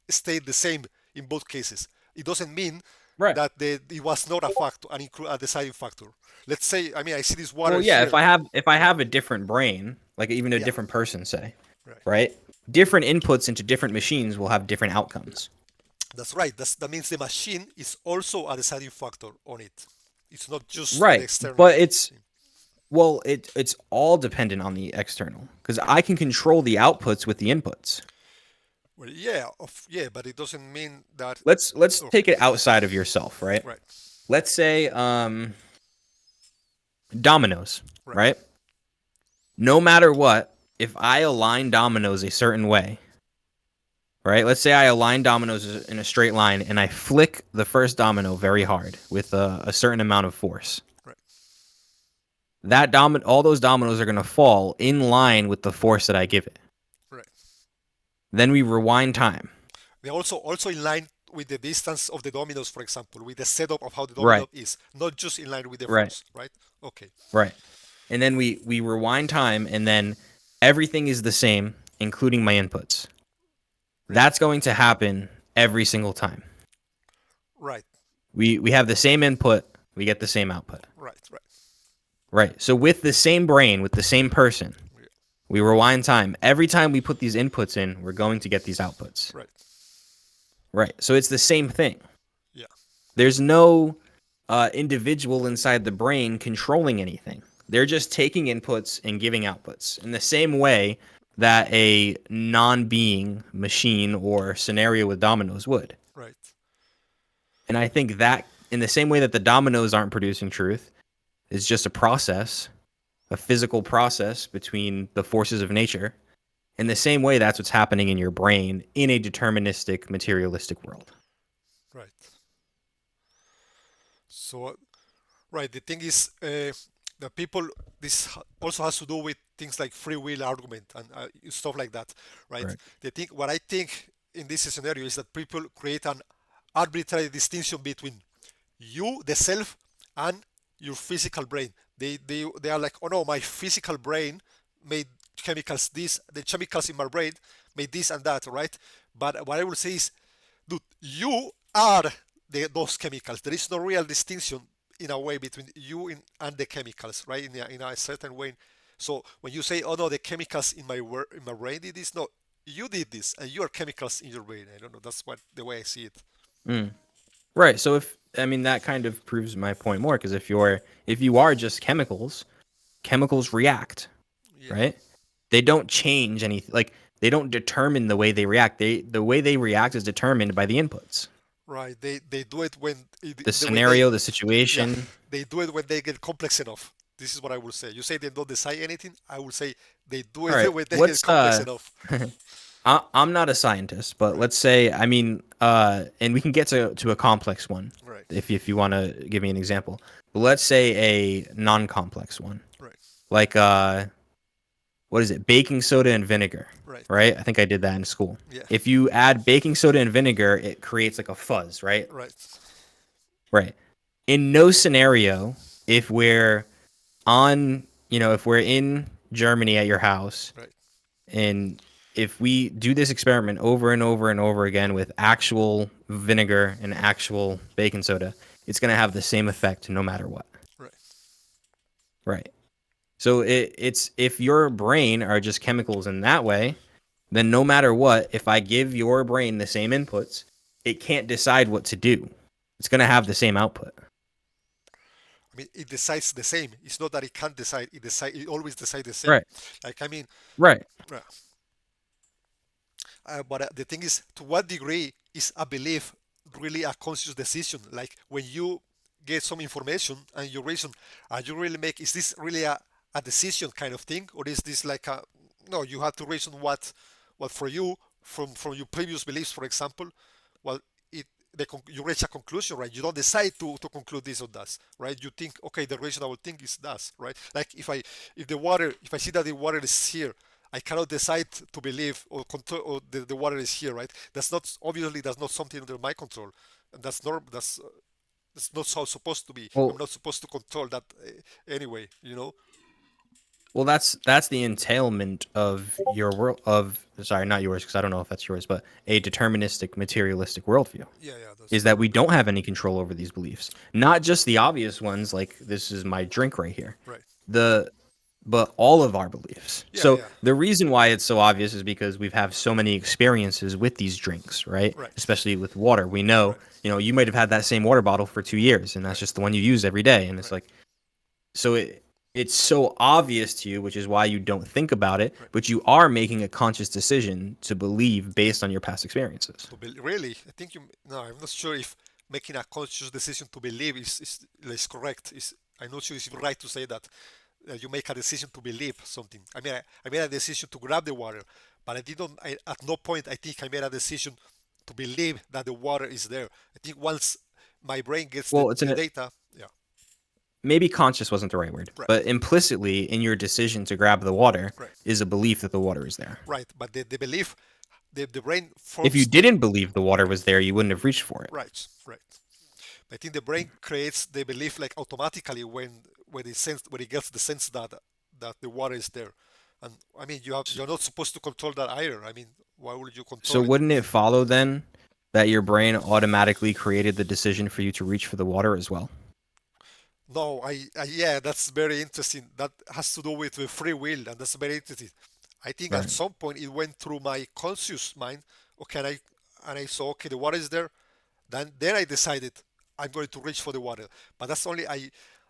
stayed the same in both cases. It doesn't mean right. that it was not a factor, a deciding factor. Let's say, I mean, I see this water Well, yeah, here. if I Yeah, have a different brain, like even a yeah, different person say, right. right? Different inputs into different machines will have different outcomes. That's right. That means the machine is also a deciding factor on it. It's not just the Right. external But it's thing. well, it's all dependent on the external because I can control the outputs with the inputs. Well, yeah, yeah, but it doesn't mean that. Let's Oh, take it outside of yourself, right? right, Let's say dominoes, right, right? No matter what, if I align dominoes a certain way, right? Let's say I align dominoes in a straight line and I flick the first domino very hard with a certain amount of force. right, All those dominoes are going to fall in line with the force that I give it. right. Then we rewind time. They also in line with the distance of the dominoes, for example, with the setup of how the Right, domino is, not just in line with the right, force, right? Okay, right. And then we rewind time and then everything is the same, including my inputs. right, That's going to happen every single time. right, We have the same input, we get the same output. right, right, Right. So with the same brain, with the same person, yeah, we rewind time. Every time we put these inputs in, we're going to get these outputs. right, Right. So it's the same thing. yeah, There's no individual inside the brain controlling anything. They're just taking inputs and giving outputs in the same way that a non-being machine or scenario with dominoes would. right, And I think that in the same way that the dominoes aren't producing truth, is just a process, a physical process between the forces of nature. In the same way, that's what's happening in your brain in a deterministic, materialistic world. right. So, right, the thing is, the people, also has to do with things like free will argument and stuff like that, right? Right. What I think in this scenario is that people create an arbitrary distinction between you, the self, and your physical brain. They are like, oh no, my physical brain made chemicals this, the chemicals in my brain made this and that, right? But what I will say is, dude, you are those chemicals. There is no real distinction in a way between you and the chemicals, right? In a certain way. So when you say, oh no, the chemicals in my brain did this, no, you did this, and you are chemicals in your brain. I don't know. That's what the way I see it. Mm. Right. So if I mean that kind of proves my point more because if you are just chemicals, chemicals react, Yeah. right? They don't change anything. Like they don't determine the way they react. The way they react is determined by the inputs, Right. They do it when the the way they scenario, the yeah, situation. they do it when they get complex enough. This is what I will say. You say they don't decide anything. I will say they do All it right. when they get What's complex enough. I'm not a scientist, but Right. let's say I mean and we can get to a complex one Right. if you want to give me an example. But let's say a non-complex one. Right. Like what is it? Baking soda and vinegar, Right. right? I think I did that in school. Yeah. If you add baking soda and vinegar, it creates like a fuzz, right? Right. Right. In no scenario, if we're if we're in Germany at your house, Right. and if we do this experiment over and over and over again with actual vinegar and actual baking soda, it's going to have the same effect no matter what. Right. Right. So it's if your brain are just chemicals in that way, then no matter what, if I give your brain the same inputs, it can't decide what to do. It's going to have the same output. I mean, it decides the same. It's not that it can't decide. It decide. It always decides the same. Right. Like I mean, Right. uh, but the thing is, to what degree is a belief really a conscious decision? Like when you get some information and you reason, you really make, is this really a decision kind of thing? Or is this like a, no, you have to reason what for you, from your previous beliefs, for example, well, it, you reach a conclusion, right? You don't decide to conclude this or that, right? You think, okay, the reasonable thing is that, right? Like if I see that the water is here, I cannot decide to believe or control or the water is here, right? That's not, obviously that's not something under my control, and that's not how it's supposed to be. I'm Well, not supposed to control that anyway, you know. well, that's the entailment of your world of sorry, not yours because I don't know if that's yours, but a deterministic materialistic worldview Yeah, yeah, that's is true. that we don't have any control over these beliefs. Not just the obvious ones like this is my drink right here. Right. The but all of our beliefs. Yeah, So yeah. the reason why it's so obvious is because we've have so many experiences with these drinks, right? Right. Especially with water. We know, Right. you might have had that same water bottle for 2 years, and that's Right. just the one you use every day. And it's Right. like, so it's so obvious to you, which is why you don't think about it, Right. but you are making a conscious decision to believe based on your past experiences. To be, really, I think you. No, I'm not sure if making a conscious decision to believe is correct. Is, I'm not sure it's right to say that you make a decision to believe something. I mean, I made a decision to grab the water, but I didn't. At no point I think I made a decision to believe that the water is there. I think once my brain gets Well, the data, yeah, maybe conscious wasn't the right word, right, but implicitly in your decision to grab the water right, is a belief that the water is there. right. But the belief, the brain If you forms the didn't believe the water was there, you wouldn't have reached for it. right, right. I think the brain creates the belief like automatically when it gets the sense that the water is there. And I mean, you're not supposed to control that either. I mean, why would you So control it? wouldn't it follow then that your brain automatically created the decision for you to reach for the water as well? No, yeah, that's very interesting. That has to do with free will, and that's very interesting. I think at Right. some point it went through my conscious mind. Okay, and I saw, okay, the water is there. Then I decided I'm going to reach for the water. But that's only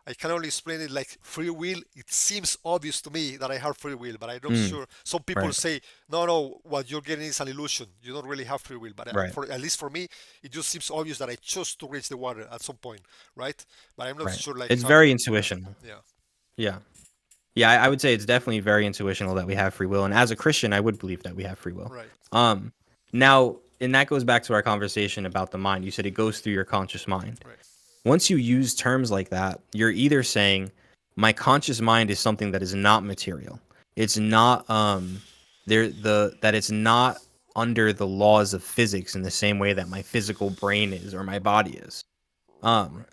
I can only explain it like free will. It seems obvious to me that I have free will, but I'm not Mm, sure. Some people right. say, no, what you're getting is an illusion. You don't really have free will. But Right. for at least for me, it just seems obvious that I chose to reach the water at some point, right? But I'm not Right. sure like It's how. very intuitional. Yeah, Yeah. Yeah, I would say it's definitely very intuitional that we have free will. And as a Christian, I would believe that we have free will. right, Um, Now, and that goes back to our conversation about the mind. You said it goes through your conscious mind. right, Once you use terms like that, you're either saying my conscious mind is something that is not material. It's not that it's not under the laws of physics in the same way that my physical brain is or my body is. Um right,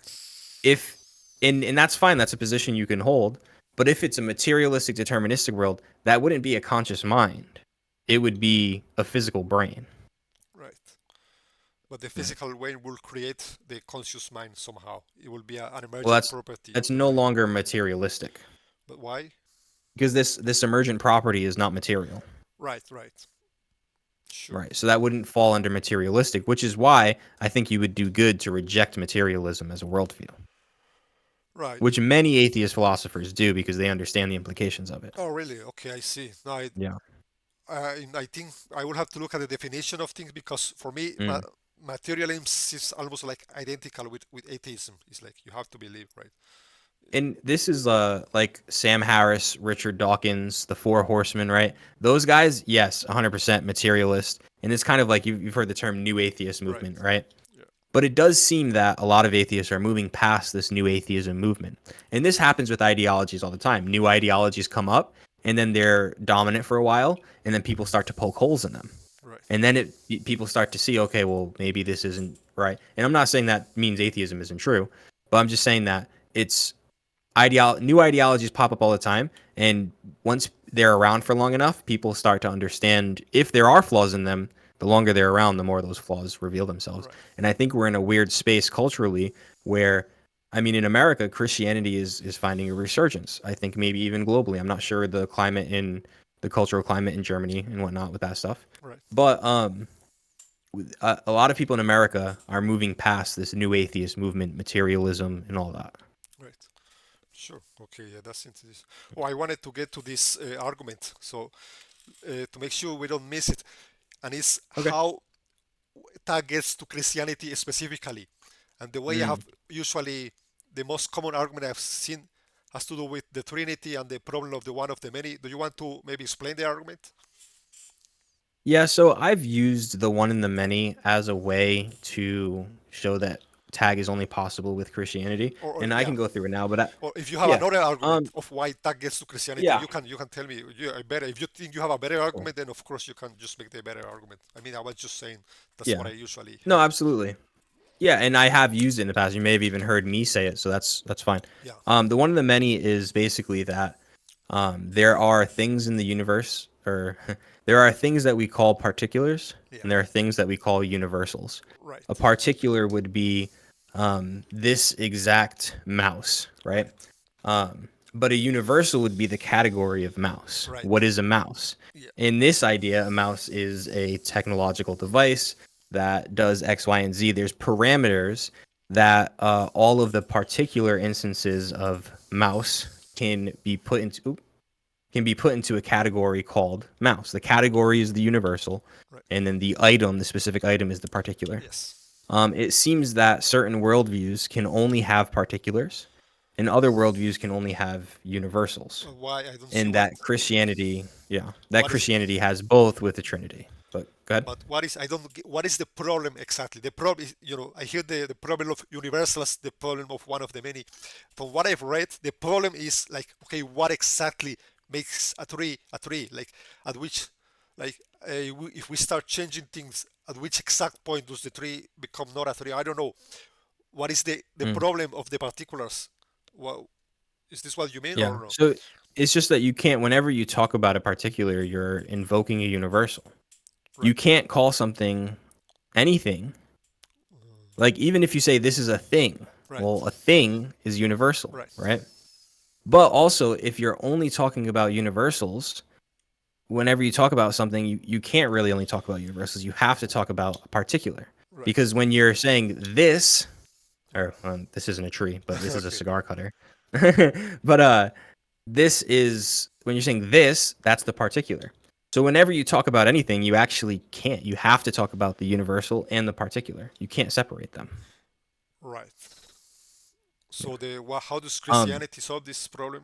if and that's fine, that's a position you can hold, but if it's a materialistic deterministic world, that wouldn't be a conscious mind. It would be a physical brain. right. But the Right. physical brain will create the conscious mind somehow. It will be an Well, emergent property of that's the no brain. longer materialistic But why? because this emergent property is not material. Right, right. Sure. Right. So that wouldn't fall under materialistic, which is why I think you would do good to reject materialism as a worldview, Right. which many atheist philosophers do because they understand the implications of it. Oh, really? Okay, I see. No, Yeah. I think I will have to look at the definition of things because for me, Mm. materialism is almost like identical with atheism. It's like you have to believe, right? And this is like Sam Harris, Richard Dawkins, the Four Horsemen, right? Those guys, yes, 100% materialist. And it's kind of like you've heard the term new atheist Right. movement, right? Yeah. But it does seem that a lot of atheists are moving past this new atheism movement. And this happens with ideologies all the time. New ideologies come up and then they're dominant for a while, and then people start to poke holes in them. right, And then people start to see, okay, well, maybe this isn't right. And I'm not saying that means atheism isn't true, but I'm just saying that it's new ideologies pop up all the time, and once they're around for long enough, people start to understand if there are flaws in them. The longer they're around, the more those flaws reveal themselves. right, And I think we're in a weird space culturally where, I mean, in America, Christianity is finding a resurgence. I think maybe even globally. I'm not sure the cultural climate in Germany and whatnot with that stuff, right, but a lot of people in America are moving past this new atheist movement, materialism, and all that. right. Sure. Okay. Yeah, that's interesting. Oh, I wanted to get to this argument, so to make sure we don't miss it, and it's Okay. how that gets to Christianity specifically. And the way I have Mm. usually the most common argument I've seen has to do with the Trinity and the problem of the one of the many. Do you want to maybe explain the argument? Yeah, so I've used the one in the many as a way to show that tag is only possible with Christianity, Or and I yeah, can go through it now. But or if you have yeah, another argument um, of why that gets to Christianity, yeah, you can tell me. Better if you think you have a better cool. argument, then of course you can just make the better argument. I mean, I was just saying that's what Yeah, I usually no, heard. absolutely. Yeah, and I have used it in the past. You may have even heard me say it, so that's fine. Yeah, The one in the many is basically that there are things in the universe, or there are things that we call particulars, yeah, and there are things that we call universals. right, A particular would be this exact mouse, right? right, But a universal would be the category of mouse. right. What is a mouse? Yeah, In this idea, a mouse is a technological device that does X, Y, and Z. There's parameters that all of the particular instances of mouse can be put into a category called mouse. The category is the universal, right. and then the specific item, is the particular. Yes. It seems that certain worldviews can only have particulars, and other worldviews can only have universals. Why I don't see And what that what is Christianity has both with the Trinity. But go ahead. but what is I don't get, what is the problem exactly? The problem is, I hear the problem of universals, the problem of one of the many. From what I've read, the problem is like, okay, what exactly makes a tree? Like at which, like if we start changing things, at which exact point does the tree become not a tree? I don't know. What is the Mm, problem of the particulars? Well, is this what you mean yeah. or no? So it's just that you can't, whenever you talk about a particular, you're invoking a universal. You Right, can't call something anything. Like, even if you say this is a thing, right, well, a thing is universal, right, right? But also, if you're only talking about universals, whenever you talk about something, you can't really only talk about universals. You have to talk about a particular. right, Because when you're saying this, or right. this isn't a tree, but this is a Okay, cigar cutter. But this is, when you're saying this, that's the particular. So whenever you talk about anything, you actually can't. You have to talk about the universal and the particular. You can't separate them. right. Yeah. So how does Um, Christianity solve this problem?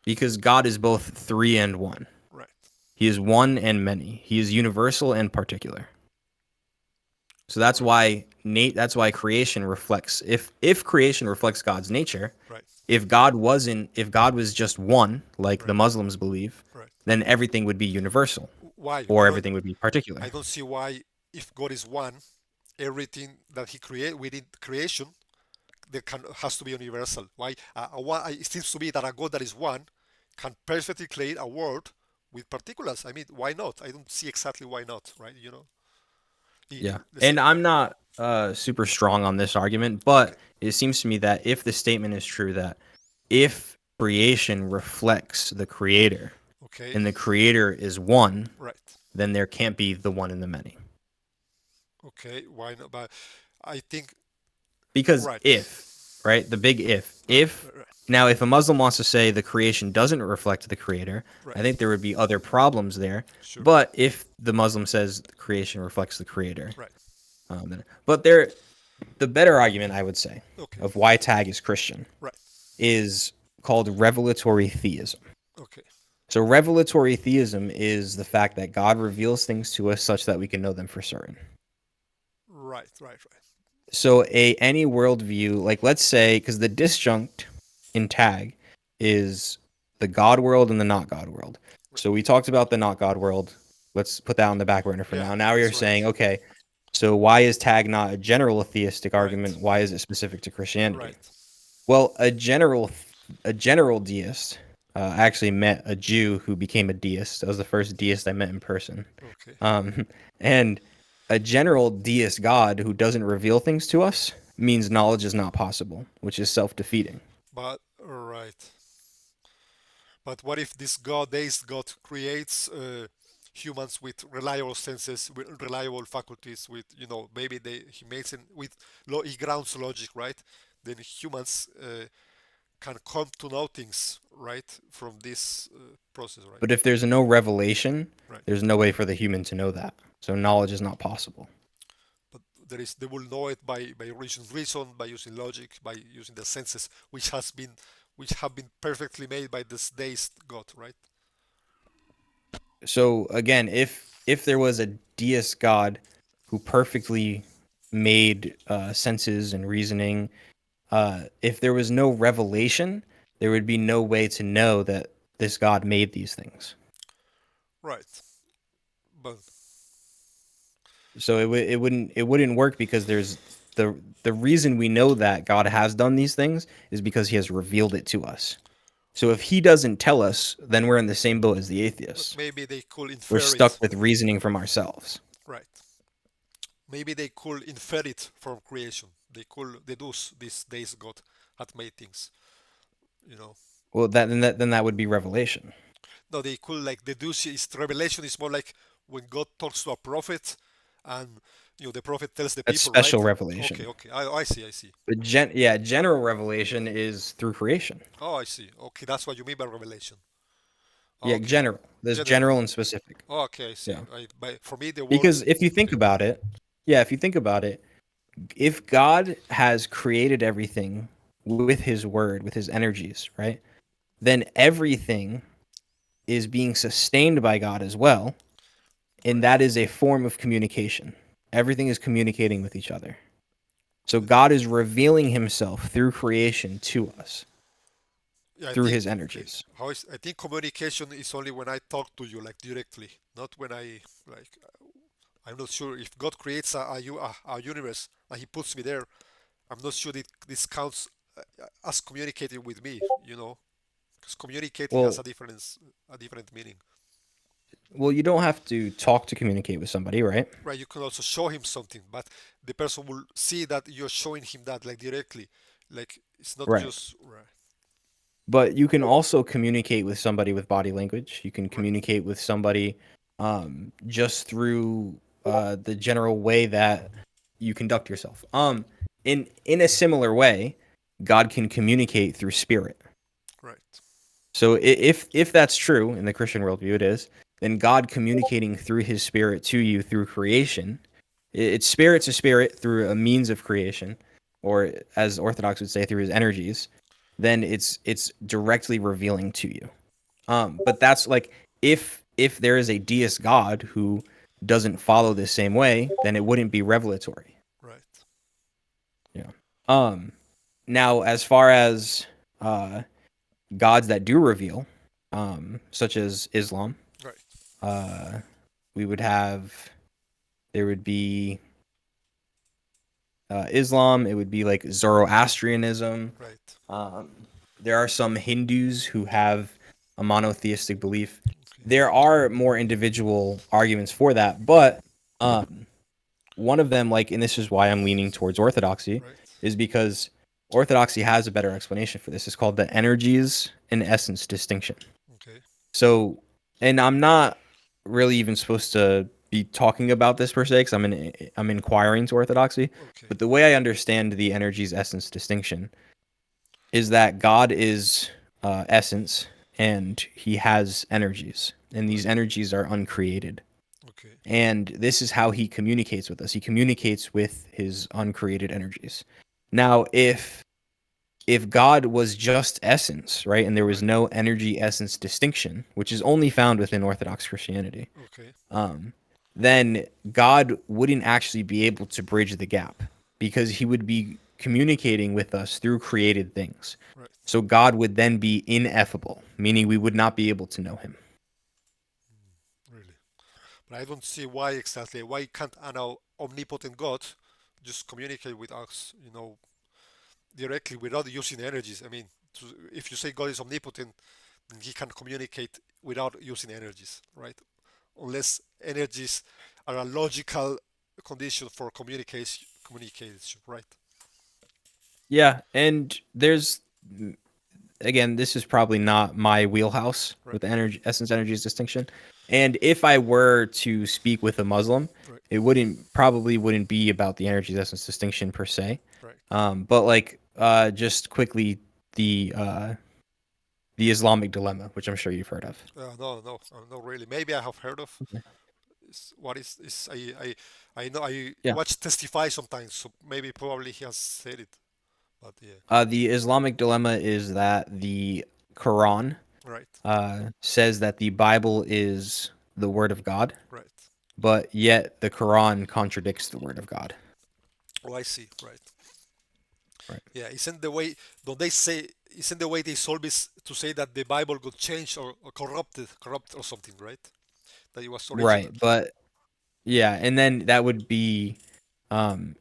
because God is both three and one. Right, He is one and many. He is universal and particular. So that's right, why that's why creation reflects, if creation reflects God's nature, right, if God was just one, like the right, Muslims believe, right. then everything would be universal Why? or everything would be I particular. don't see why if God is one, everything that He create within creation there has to be universal. Why? It seems to me that a God that is one can perfectly create a world with particulars. I mean, why not? I don't see exactly why not. Right? Yeah. Let's say, And I'm not super strong on this argument, okay, but it seems to me that if the statement is true that if creation reflects the creator okay, and the creator is one, right, then there can't be the one in the many. okay, why not? But I think Because right, if, right, the big right, if, right, right, now if a Muslim wants to say the creation doesn't reflect the creator, I right. think there would be other problems there. Sure, But if the Muslim says the creation reflects the creator, right, but the better argument I would say okay, of why tag is Christian right, is called revelatory theism. okay, So revelatory theism is the fact that God reveals things to us such that we can know them for certain. right, right, right, So any worldview, like let's say, because the disjunct in tag is the God world and the not God world. Right. So we talked about the not God world. Let's put that on the back burner for Yeah, now. Now you're that's right. saying, okay, so why is tag not a general theistic Right. argument? Why is it specific to Christianity? Right. Well, a general deist. I actually met a Jew who became a deist. That was the first deist I met in person. Okay. Um, and a general deist God who doesn't reveal things to us means knowledge is not possible, which is self-defeating. But right. But what if this God, this God, creates humans with reliable senses, with reliable faculties, with maybe he makes it with he grounds logic, right? Then humans can come to know things, right, from this process, right? But if there's no revelation, Right. there's no way for the human to know that. So knowledge is not possible. But they will know it by using reason, by using logic, by using the senses, which have been perfectly made by this day's God, right? So again, if there was a deist God who perfectly made senses and reasoning, if there was no revelation, there would be no way to know that this God made these things. Right. But So it wouldn't work because there's the reason we know that God has done these things is because He has revealed it to us. So if He doesn't tell us, then we're in the same boat as the but atheists. maybe they could We're infer stuck it, with reasoning from ourselves. right? Maybe they could infer it from creation. They could deduce this days God had made things, you know. Well, then that would be revelation. No, they could like deduce it. Revelation is more like when God talks to a prophet, and the prophet tells the That's people, right? special Okay, revelation. okay, I see, I see. But general revelation is through creation. Oh, I see. Okay, that's what you mean by revelation. Yeah, Okay, general. There's general. general and specific. Oh, okay, I see. Yeah. For me, the word. Because if you think Okay, about it, yeah, if you think about it, if God has created everything with his word, with his energies, right? Then everything is being sustained by God as well, and right. that is a form of communication. Everything is communicating with each other. So I think. God is revealing himself through creation to us Yeah, I through think. his Okay, energies. I think communication is only when I talk to you like directly, not when I like. I'm not sure if God creates a universe and He puts me there. I'm not sure that this counts as communicating with me. Because communicating has Well, a different meaning. well, you don't have to talk to communicate with somebody, right? Right? You can also show him something, but the person will see that you're showing him that like directly. Like it's not Right. just right. But you can also communicate with somebody with body language. You can Right. communicate with somebody just through the general way that you conduct yourself. In a similar way, God can communicate through spirit. Right. So if that's true in the Christian worldview, it is. Then God communicating through His Spirit to you through creation, it's spirit to spirit through a means of creation, or as Orthodox would say, through His energies. Then it's directly revealing to you. But that's like if there is a deist God who doesn't follow this same way, then it wouldn't be revelatory. Right. Yeah. Um. Now, as far as uh, gods that do reveal, such as Islam, Right. uh, we would have there would be Islam. It would be like Zoroastrianism. Right. Um, there are some Hindus who have a monotheistic belief. Okay. There are more individual arguments for that, but um, one of them, like, and this is why I'm leaning towards orthodoxy, Right. is because orthodoxy has a better explanation for this. It's called the energies and essence distinction. Okay. So, and I'm not really even supposed to be talking about this per se because I'm inquiring to orthodoxy. Okay. But the way I understand the energies essence distinction is that God is essence and He has energies, and these Right. energies are uncreated. Okay. And this is how He communicates with us. He communicates with His uncreated energies. Now, if God was just essence, right, and there was Right. no energy essence distinction, which is only found within Orthodox Christianity, Okay. um, then God wouldn't actually be able to bridge the gap because he would be communicating with us through created things. Right. So God would then be ineffable, meaning we would not be able to know him. Really. But I don't see why exactly. Why can't an omnipotent God just communicate with us, directly without using energies? I mean, if you say God is omnipotent, then he can communicate without using energies, right? Unless energies are a logical condition for communication, right? Yeah, and there's again, this is probably not my wheelhouse Right. with the energy essence energies distinction. And if I were to speak with a Muslim, Right. it wouldn't be about the energy essence distinction per se. Right. But like just quickly the Islamic dilemma, which I'm sure you've heard of. No, no, not really. Maybe I have heard of. Okay. What is I know I Yeah. watch Testify sometimes, so maybe probably he has said it, but yeah. The Islamic dilemma is that the Quran Right. says that the Bible is the word of God, Right. but yet the Quran contradicts the word of God. Oh, I see. Right. Right. Yeah, isn't the way don't they say isn't the way they solve is to say that the Bible got changed or corrupt or something, right? That it was original. Right. But yeah, and then that would be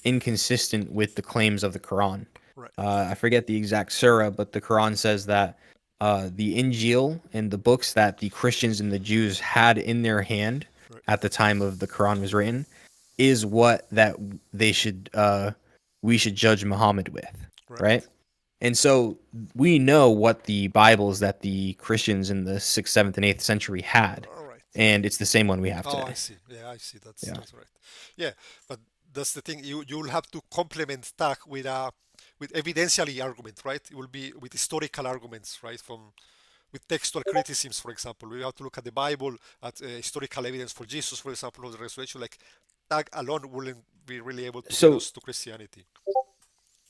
inconsistent with the claims of the Quran. Right. I forget the exact surah, but the Quran says that the Injil and the books that the Christians and the Jews had in their hand Right. at the time of the Quran was written is what that they should we should judge Muhammad with, Right. right? And so we know what the Bibles that the Christians in the 6th, 7th, and 8th century had, All right. and it's the same one we have Oh, I today. see. Yeah, I see. That's Yeah. that's right. Yeah, but that's the thing. You'll have to complement that with evidentially argument, right? It will be with historical arguments, right? From with textual criticisms, for example, we have to look at the Bible, at historical evidence for Jesus, for example, of the resurrection. Like that alone wouldn't be really able to lead So, us to Christianity.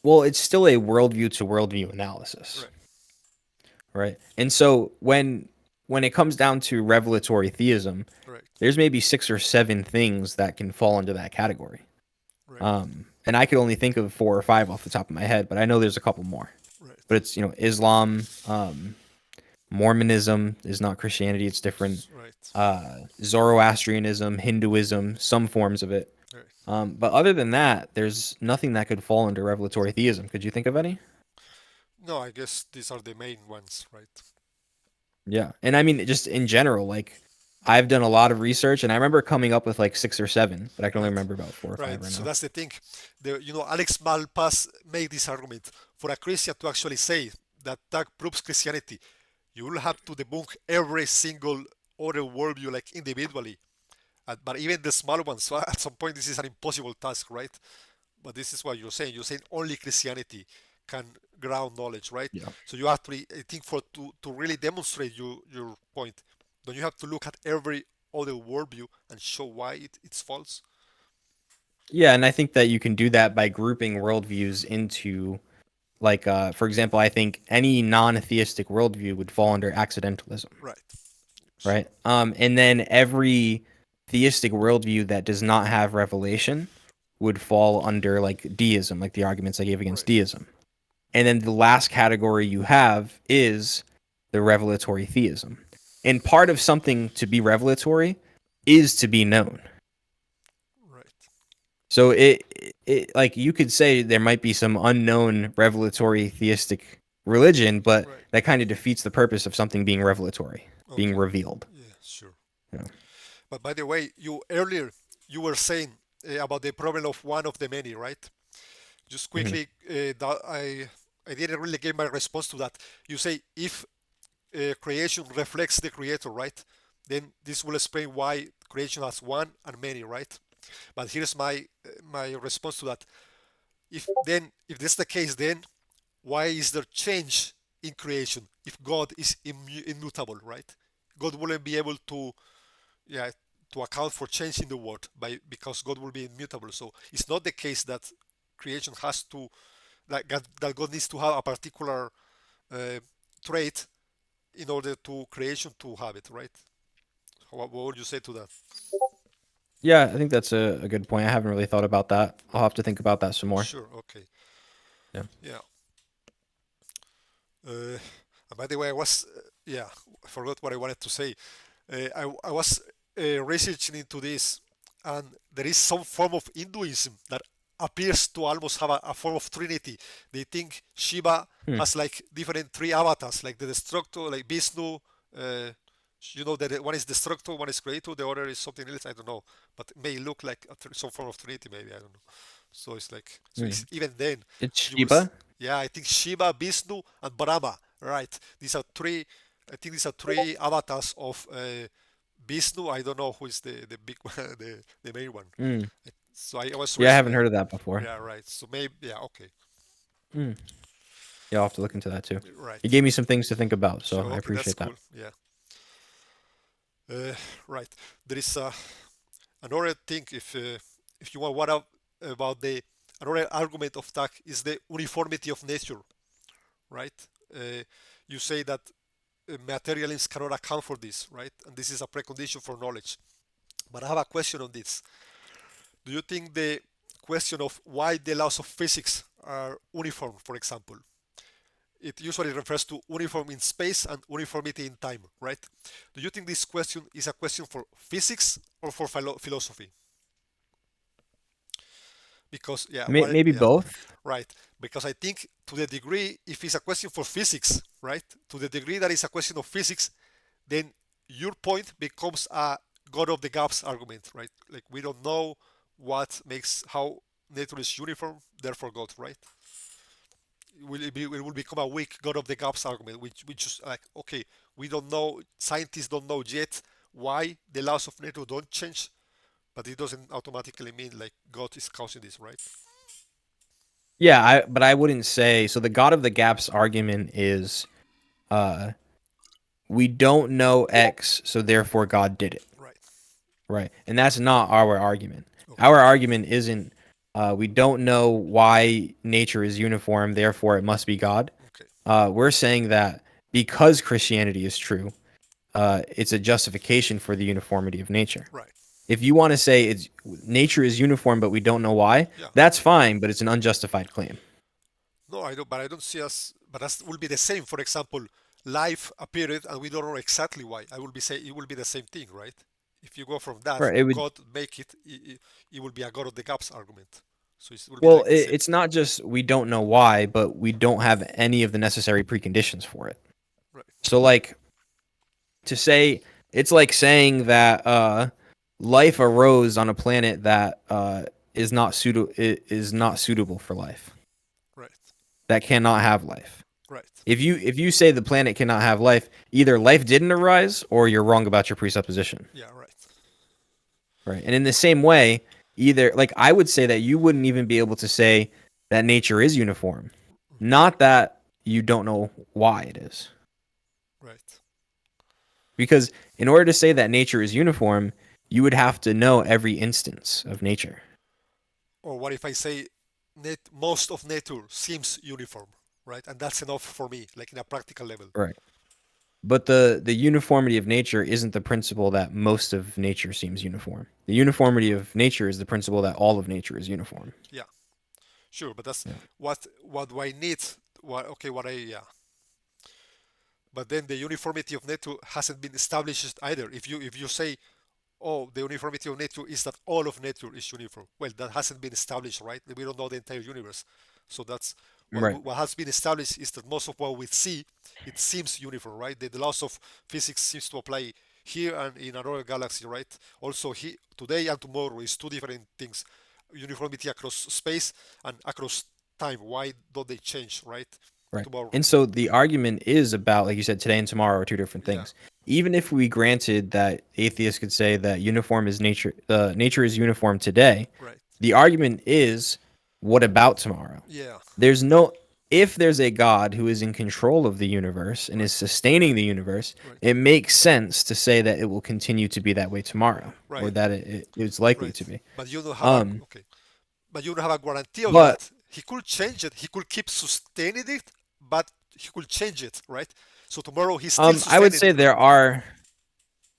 well, it's still a worldview to worldview analysis, Right. right? And so when it comes down to revelatory theism, Right. there's maybe 6 or 7 things that can fall into that category. Right. And I could only think of 4 or 5 off the top of my head, but I know there's a couple more. Right. But it's Islam, Mormonism is not Christianity; it's different. Right. Zoroastrianism, Hinduism, some forms of it. Right. But other than that, there's nothing that could fall under revelatory theism. Could you think of any? No, I guess these are the main ones, right? Yeah, and I mean, just in general, like I've done a lot of research, and I remember coming up with like 6 or 7, but I can only Right. remember about 4 or 5 Right. right So now. that's the thing. Alex Malpass made this argument for a Christian to actually say that that proves Christianity. You will have to debunk every single other worldview like individually. But even the small ones, so at some point this is an impossible task, right? But this is what you're saying. You're saying only Christianity can ground knowledge, right? Yeah. So you have to, I think, for to really demonstrate your point, don't you have to look at every other worldview and show why it's false? Yeah, and I think that you can do that by grouping worldviews into, like, for example, I think any non-theistic worldview would fall under accidentalism, Right. right? Sure. And then every theistic worldview that does not have revelation would fall under like deism, like the arguments I gave against Right. deism. And then the last category you have is the revelatory theism. And part of something to be revelatory is to be known. Right. So it like you could say there might be some unknown revelatory theistic religion, but Right. that kind of defeats the purpose of something being revelatory, being Okay. revealed. Yeah. Sure. Yeah. But by the way, you earlier you were saying about the problem of one of the many, right? Just Mhm. quickly, that I didn't really give my response to that. You say if creation reflects the creator, right? Then this will explain why creation has one and many, right? But here's my response to that. If this is the case, then why is there change in creation if God is immutable, right? God wouldn't be able to, yeah, to account for change in the world because God will be immutable. So it's not the case that creation has to that God needs to have a particular uh, trait in order to creation to have it, right? What would you say to that? Yeah, I think that's a good point. I haven't really thought about that. I'll have to think about that some more. Sure. Okay. Yeah. Yeah. Uh, and by the way, I was yeah, I forgot what I wanted to say. I was researching into this, and there is some form of Hinduism that appears to almost have a form of Trinity. They think Shiva Hmm. has like different three avatars, like the Destructor, like Vishnu. Uh, that one is Destructor, one is Creator, the other is something else. I don't know, but it may look like some form of Trinity, maybe I don't know. So it's like so. Hmm. It's, even then, It's you will. Sheba. Yeah, I think Shiva, Vishnu, and Brahma. Right. These are three. I think these are three avatars of Vishnu. I don't know who is the big one, the main one. Hmm. So I was Yeah, I haven't heard of that before. yeah, right. So maybe yeah, okay, Hmm. Yeah, I'll have to look into that too. You right. gave me some things to think about, so Sure, I okay, that's appreciate that. cool. Yeah, right. There is another thing. If you want what about the another argument of TAC is the uniformity of nature, right? Uh, you say that materialism cannot account for this, right? And this is a precondition for knowledge. But I have a question on this. Do you think the question of why the laws of physics are uniform, for example, it usually refers to uniform in space and uniformity in time, right? Do you think this question is a question for physics or for philosophy? Because Maybe yeah, both. right. Because I think to the degree if it's a question for physics, right? To the degree that it's a question of physics, then your point becomes a God of the gaps argument, right? Like we don't know what makes how nature is uniform, therefore God, right? It will become a weak God of the gaps argument, which is like okay, we don't know, scientists don't know yet why the laws of nature don't change, but it doesn't automatically mean like God is causing this, right? Yeah, but I wouldn't say so. The God of the gaps argument is uh we don't know X, so therefore God did it. Right. Right. And that's not our argument. Okay. Our argument isn't we don't know why nature is uniform, therefore it must be God. Okay. We're saying that because Christianity is true, it's a justification for the uniformity of nature. Right. If you want to say it's nature is uniform, but we don't know why, Yeah. that's fine, but it's an unjustified claim. No, I don't. But I don't see us. But that will be the same. For example, life appeared, and we don't know exactly why. I will be say it will be the same thing, right? If you go from that Right. It to would God make it will be a God of the gaps argument. So it will be well, like the same. it's not just we don't know why, but we don't have any of the necessary preconditions for it. Right. So like to say it's like saying that life arose on a planet that is not suitable for life. Right. That cannot have life. Right. If you say the planet cannot have life, either life didn't arise or you're wrong about your presupposition. Yeah. Right. Right. And in the same way, either like I would say that you wouldn't even be able to say that nature is uniform. Not that you don't know why it is. Right. Because in order to say that nature is uniform, you would have to know every instance of nature. Or what if I say most of nature seems uniform, right? And that's enough for me, like in a practical level. Right. But the uniformity of nature isn't the principle that most of nature seems uniform. The uniformity of nature is the principle that all of nature is uniform. Yeah. Sure. But that's Yeah. what do I need? What okay? What I yeah. But then the uniformity of nature hasn't been established either. If you say, oh, the uniformity of nature is that all of nature is uniform, well, that hasn't been established, right? We don't know the entire universe, so that's Right. what has been established is that most of what we see it seems uniform, right? The laws of physics seems to apply here and in another galaxy, right? Also, today and tomorrow is two different things: uniformity across space and across time. Why don't they change, right? Right. Tomorrow, And so the argument is about, like you said, today and tomorrow are two different yeah, things. Even if we granted that atheists could say that nature is uniform today, right, the argument is, what about tomorrow? yeah, There's no If there's a God who is in control of the universe and right, is sustaining the universe, right, it makes sense to say that it will continue to be that way tomorrow, or right, that it's likely right. to be. But you don't have a Um, okay. But you don't have a guarantee of but that. He could change it. He could keep sustaining it, but he could change it, right? So tomorrow he's still I would sustaining say it, right?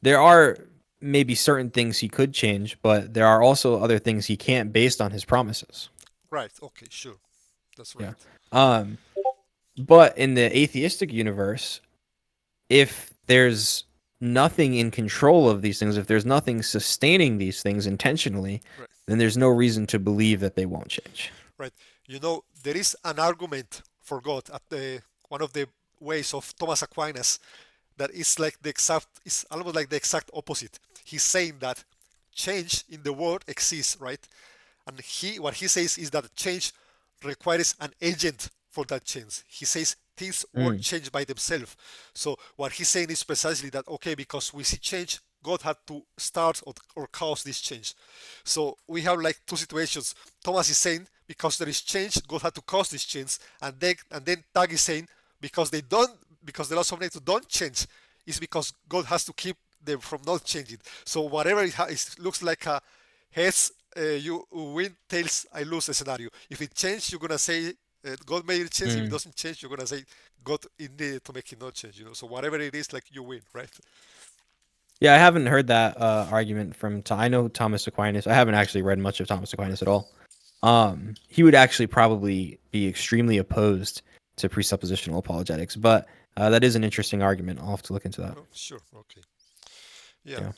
there are maybe certain things he could change, but there are also other things he can't based on his promises. Right. Okay. Sure. That's Yeah. right. Um, but in the atheistic universe, if there's nothing in control of these things, if there's nothing sustaining these things intentionally, Right. then there's no reason to believe that they won't change. Right. There is an argument for God at one of the ways of Thomas Aquinas that is like the exact, is almost like the exact opposite. He's saying that change in the world exists, right? And what he says is that change requires an agent for that change. He says things won't Mm, change by themselves. So what he's saying is precisely that, okay, because we see change, God had to start or cause this change. So we have like two situations. Thomas is saying because there is change, God had to cause this change, and then Tag is saying because they don't, because the laws of nature don't change, is because God has to keep them from not changing. So whatever it looks like a heads you win, tails I lose scenario. If it changes, you're gonna say God made it change. If it mm. doesn't change, you're gonna say God it needed to make it not change. So whatever it is, like you win, right? Yeah, I haven't heard that argument from. I know Thomas Aquinas. I haven't actually read much of Thomas Aquinas at all. He would actually probably be extremely opposed to presuppositional apologetics, but that is an interesting argument. I'll have to look into that. Oh, sure, okay, yeah. Yeah.